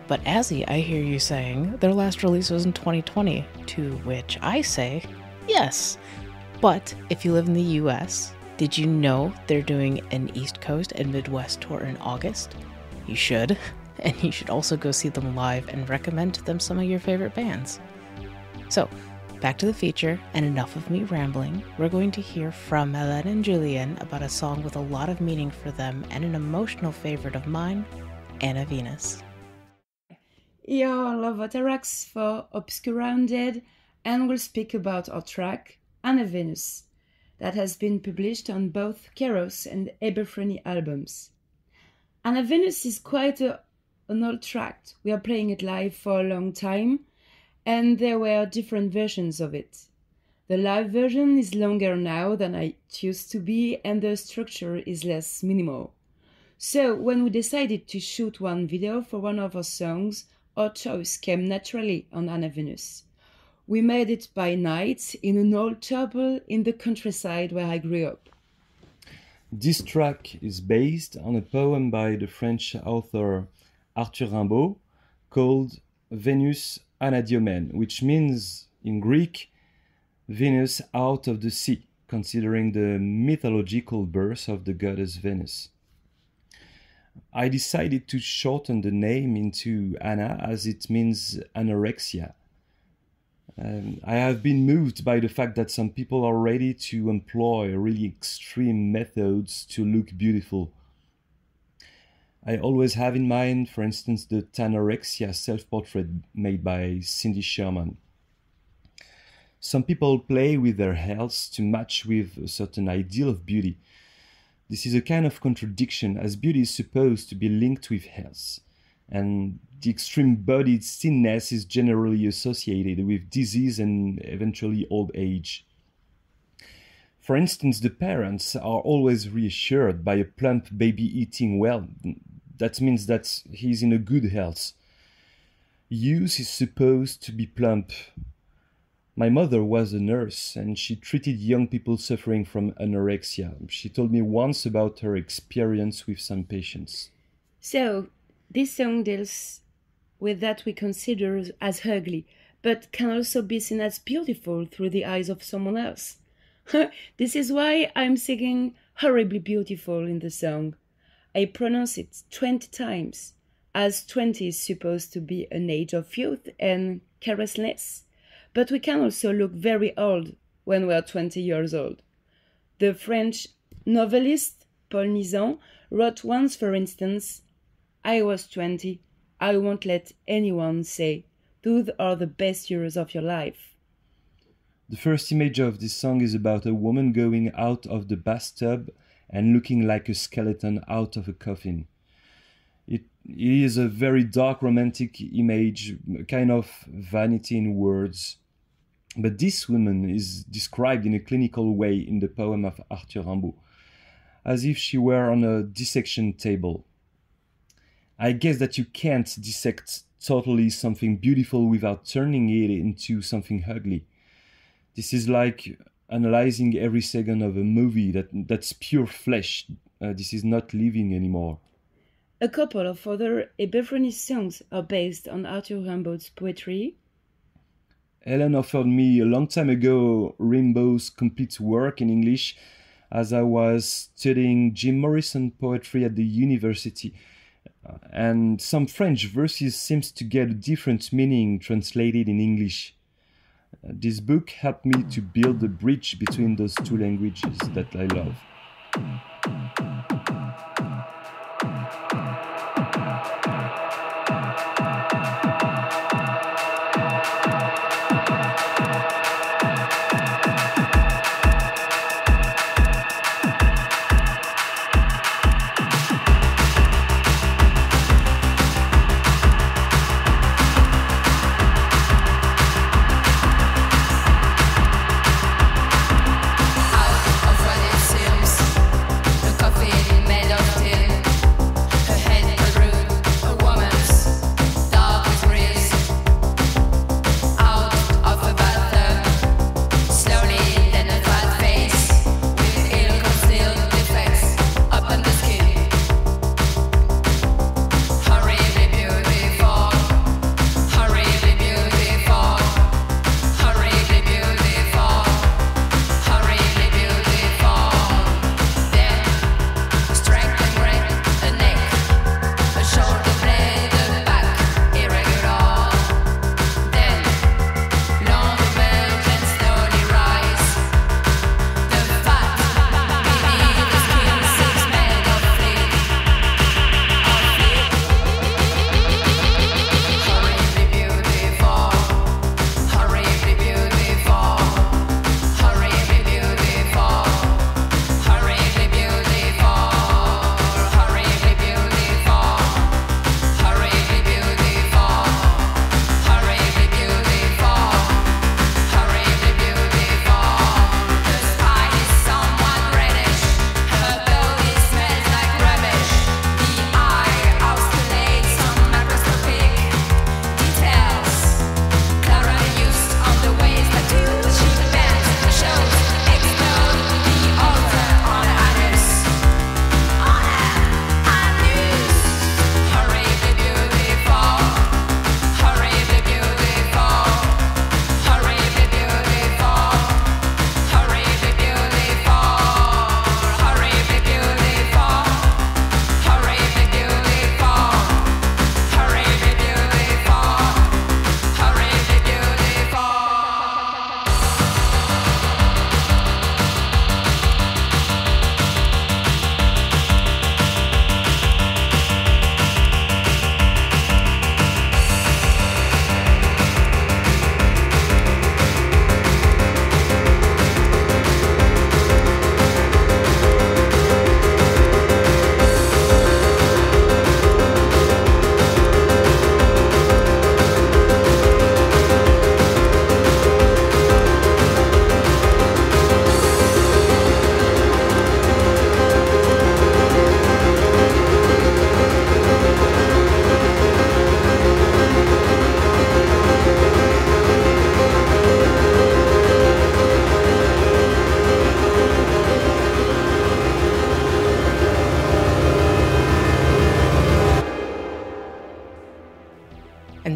But Azy, I hear you saying their last release was in 2020, to which I say, yes. But if you live in the US, did you know they're doing an East Coast and Midwest tour in August? You should, and you should also go see them live and recommend to them some of your favorite bands. So, back to the feature, and enough of me rambling. We're going to hear from Hélène and Julien about a song with a lot of meaning for them and an emotional favorite of mine, Anna Venus. Here are Lovataraxx for Obscura Undead, and we'll speak about our track, Anna Venus, that has been published on both Keros and Habafrenier albums. Anna Venus is quite an old track. We are playing it live for a long time, and there were different versions of it. The live version is longer now than it used to be, and the structure is less minimal. So when we decided to shoot one video for one of our songs, our choice came naturally on Anna Venus. We made it by night in an old chapel in the countryside where I grew up. This track is based on a poem by the French author Arthur Rimbaud called Venus Anadiomene, which means in Greek, Venus out of the sea, considering the mythological birth of the goddess Venus. I decided to shorten the name into Anna as it means anorexia. I have been moved by the fact that some people are ready to employ really extreme methods to look beautiful. I always have in mind, for instance, the Tanorexia self-portrait made by Cindy Sherman. Some people play with their health to match with a certain ideal of beauty. This is a kind of contradiction, as beauty is supposed to be linked with health, and the extreme bodied thinness is generally associated with disease and eventually old age. For instance, the parents are always reassured by a plump baby eating well. That means that he's in a good health. Youth is supposed to be plump. My mother was a nurse, and she treated young people suffering from anorexia. She told me once about her experience with some patients. So, this song deals with that we consider as ugly, but can also be seen as beautiful through the eyes of someone else. This is why I'm singing horribly beautiful in the song. I pronounce it 20 times, as 20 is supposed to be an age of youth and carelessness. But we can also look very old when we are 20 years old. The French novelist Paul Nizan wrote once, for instance, I was 20, I won't let anyone say, those are the best years of your life. The first image of this song is about a woman going out of the bathtub and looking like a skeleton out of a coffin. It is a very dark romantic image, kind of vanity in words. But this woman is described in a clinical way in the poem of Arthur Rimbaud, as if she were on a dissection table. I guess that you can't dissect totally something beautiful without turning it into something ugly. This is like analyzing every second of a movie that's pure flesh. This is not living anymore. A couple of other Epiphany songs are based on Arthur Rimbaud's poetry. Helen offered me a long time ago Rimbaud's complete work in English as I was studying Jim Morrison poetry at the university. And some French verses seems to get a different meaning translated in English. This book helped me to build a bridge between those two languages that I love. Out of what it seems, the coffee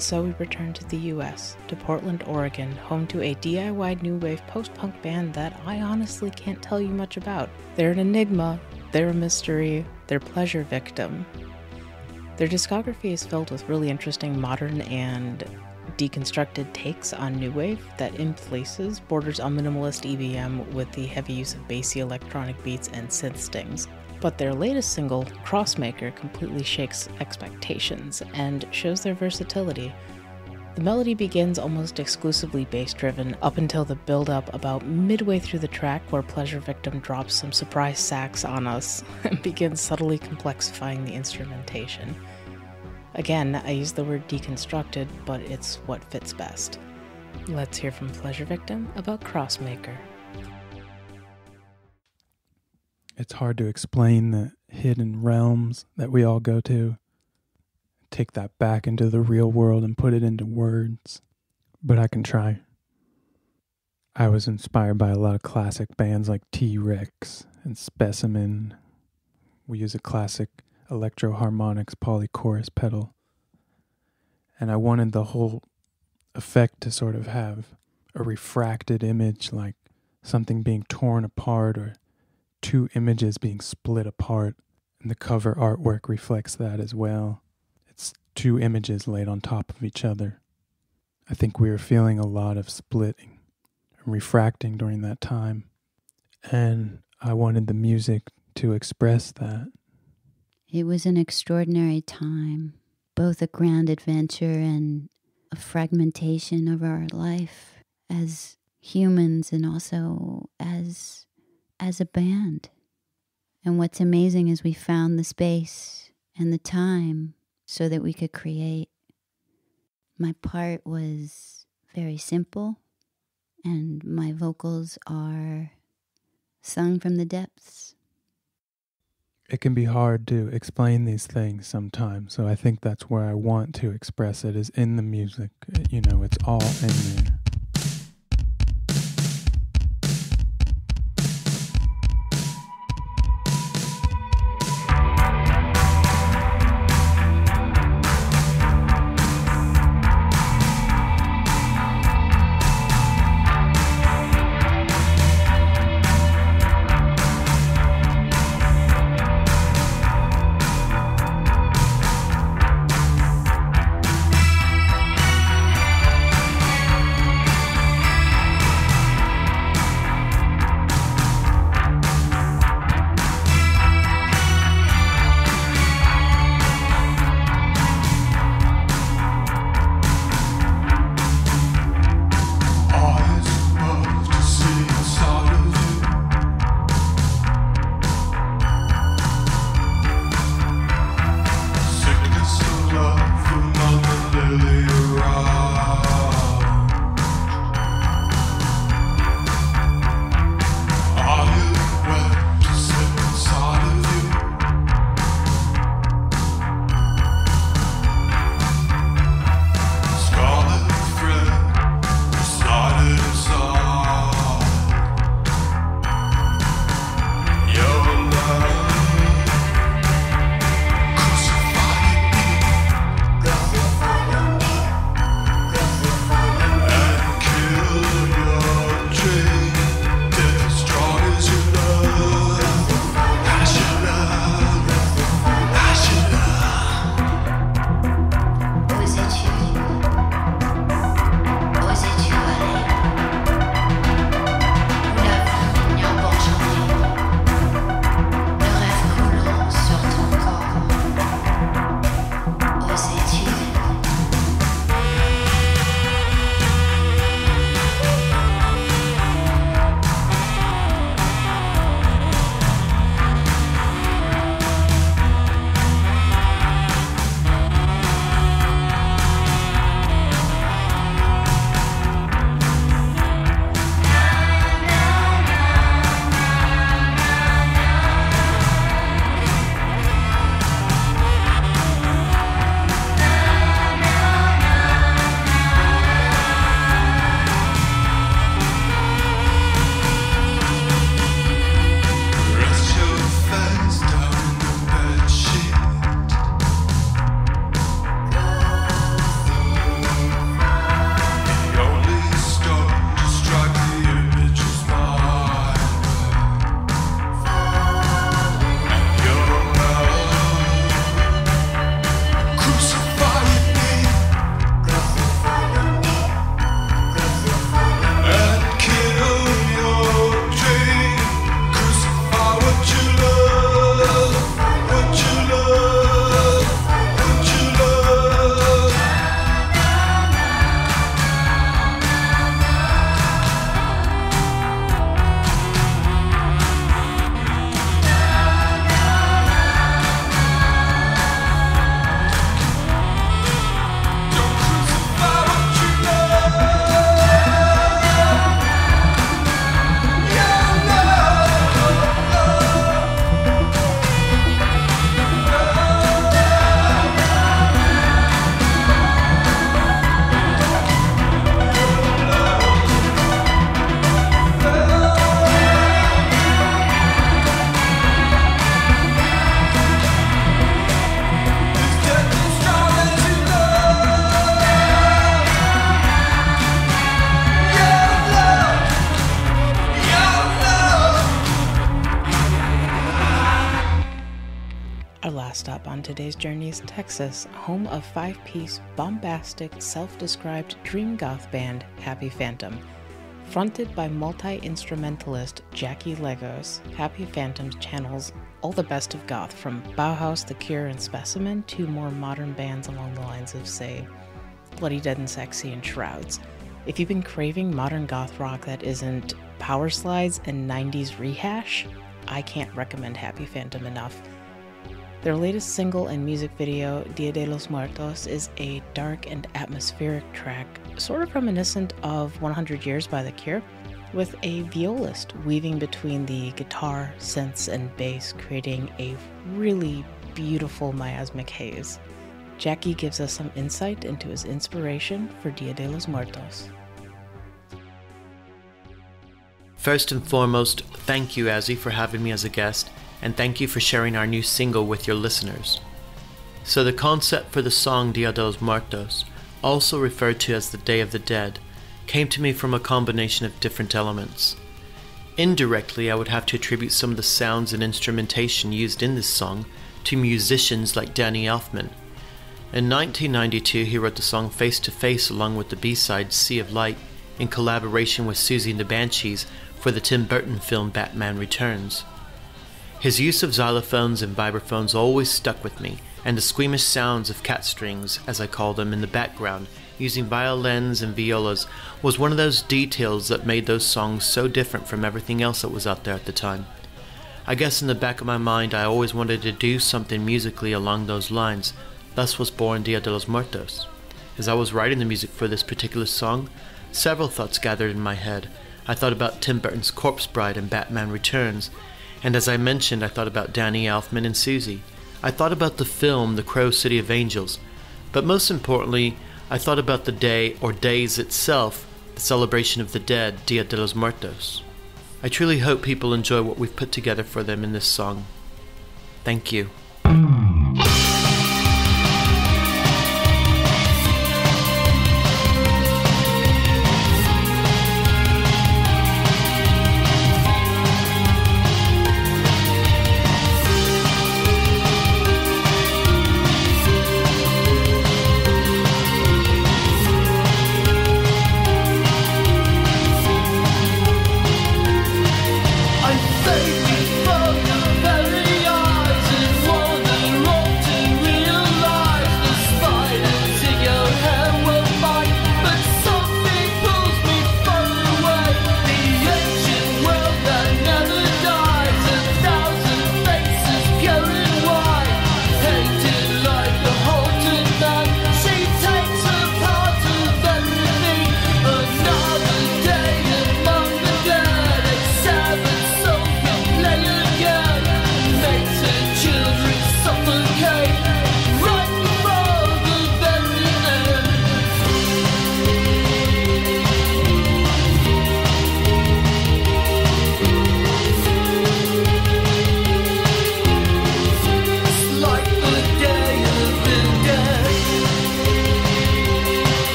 And so we return to the US, to Portland, Oregon, home to a DIY new wave post-punk band that I honestly can't tell you much about. They're an enigma, they're a mystery, they're Pleasure Victim. Their discography is filled with really interesting modern and deconstructed takes on new wave that in places borders on minimalist EBM with the heavy use of bassy electronic beats and synth stings. But their latest single, Crossmaker, completely shakes expectations and shows their versatility. The melody begins almost exclusively bass-driven up until the build-up about midway through the track where Pleasure Victim drops some surprise sax on us and begins subtly complexifying the instrumentation. Again, I use the word deconstructed, but it's what fits best. Let's hear from Pleasure Victim about Crossmaker. It's hard to explain the hidden realms that we all go to. Take that back into the real world and put it into words. But I can try. I was inspired by a lot of classic bands like T-Rex and Specimen. We use a classic electro-harmonics polychorus pedal. And I wanted the whole effect to sort of have a refracted image, like something being torn apart or two images being split apart, and the cover artwork reflects that as well. It's two images laid on top of each other. I think we were feeling a lot of splitting and refracting during that time, and I wanted the music to express that. It was an extraordinary time, both a grand adventure and a fragmentation of our life as humans and also as a band. And what's amazing is we found the space and the time so that we could create. My part was very simple, and my vocals are sung from the depths. It can be hard to explain these things sometimes, so I think that's where I want to express it, is in the music. You know, it's all in there. stop on today's journey is Texas, home of five-piece, bombastic, self-described dream goth band Happy Phantom. Fronted by multi-instrumentalist Jackie Legos, Happy Phantom channels all the best of goth, from Bauhaus, The Cure, and Specimen to more modern bands along the lines of, say, Bloody Dead and Sexy and Shrouds. If you've been craving modern goth rock that isn't power slides and 90s rehash, I can't recommend Happy Phantom enough. Their latest single and music video, Dia de los Muertos, is a dark and atmospheric track, sort of reminiscent of 100 Years by The Cure, with a violist weaving between the guitar, synths, and bass, creating a really beautiful miasmic haze. Jackie gives us some insight into his inspiration for Dia de los Muertos. First and foremost, thank you, Azy, for having me as a guest, and thank you for sharing our new single with your listeners. So the concept for the song Dia de los Muertos, also referred to as the Day of the Dead, came to me from a combination of different elements. Indirectly, I would have to attribute some of the sounds and instrumentation used in this song to musicians like Danny Elfman. In 1992, he wrote the song Face to Face along with the B-side Sea of Light in collaboration with Susie and the Banshees for the Tim Burton film Batman Returns. His use of xylophones and vibraphones always stuck with me, and the squeamish sounds of cat strings, as I call them, in the background, using violins and violas, was one of those details that made those songs so different from everything else that was out there at the time. I guess in the back of my mind I always wanted to do something musically along those lines, thus was born Dia de los Muertos. As I was writing the music for this particular song, several thoughts gathered in my head. I thought about Tim Burton's Corpse Bride and Batman Returns, and as I mentioned, I thought about Danny Elfman and Susie. I thought about the film The Crow City of Angels, but most importantly, I thought about the day, or days itself, the celebration of the dead, Dia de los Muertos. I truly hope people enjoy what we've put together for them in this song. Thank you. I say before your very eyes, it was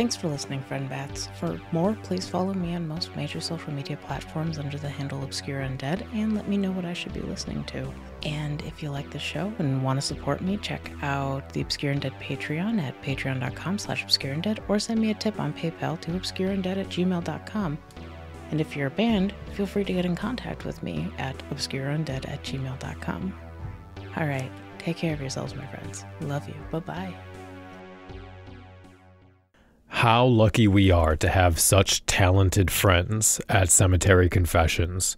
Thanks for listening, friend bats. For more, please follow me on most major social media platforms under the handle Obscure Undead, and let me know what I should be listening to. And if you like the show and want to support me, check out the Obscure Undead Patreon at patreon.com/obscureundead, or send me a tip on PayPal to obscureundead@gmail.com. And if you're a band, feel free to get in contact with me at obscureundead@gmail.com. All right, take care of yourselves, my friends. Love you. Bye-bye. How lucky we are to have such talented friends at Cemetery Confessions.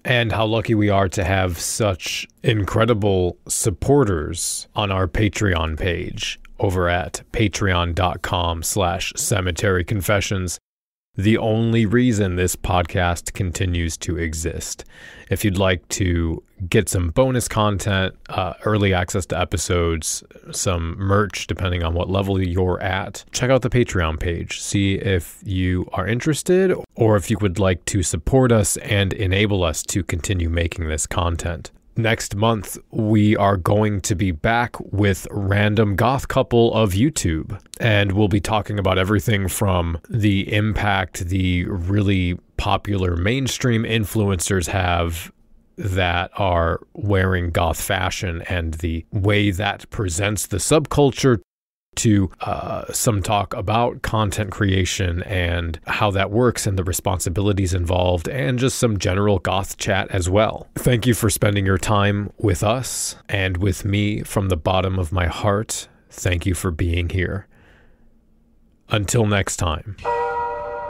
And how lucky we are to have such incredible supporters on our Patreon page over at patreon.com/Cemetery Confessions. The only reason this podcast continues to exist. If you'd like to get some bonus content, early access to episodes, some merch, depending on what level you're at, check out the Patreon page. See if you are interested or if you would like to support us and enable us to continue making this content. Next month, we are going to be back with Random Goth Couple of YouTube, and we'll be talking about everything from the impact the really popular mainstream influencers have that are wearing goth fashion and the way that presents the subculture, to some talk about content creation and how that works and the responsibilities involved, and just some general goth chat as well. Thank you for spending your time with us and with me from the bottom of my heart. Thank you for being here. Until next time,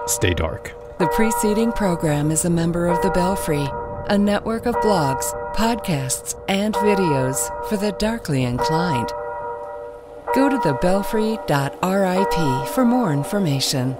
stay dark. The preceding program is a member of The Belfry, a network of blogs, podcasts, and videos for the darkly inclined. Go to thebelfry.rip for more information.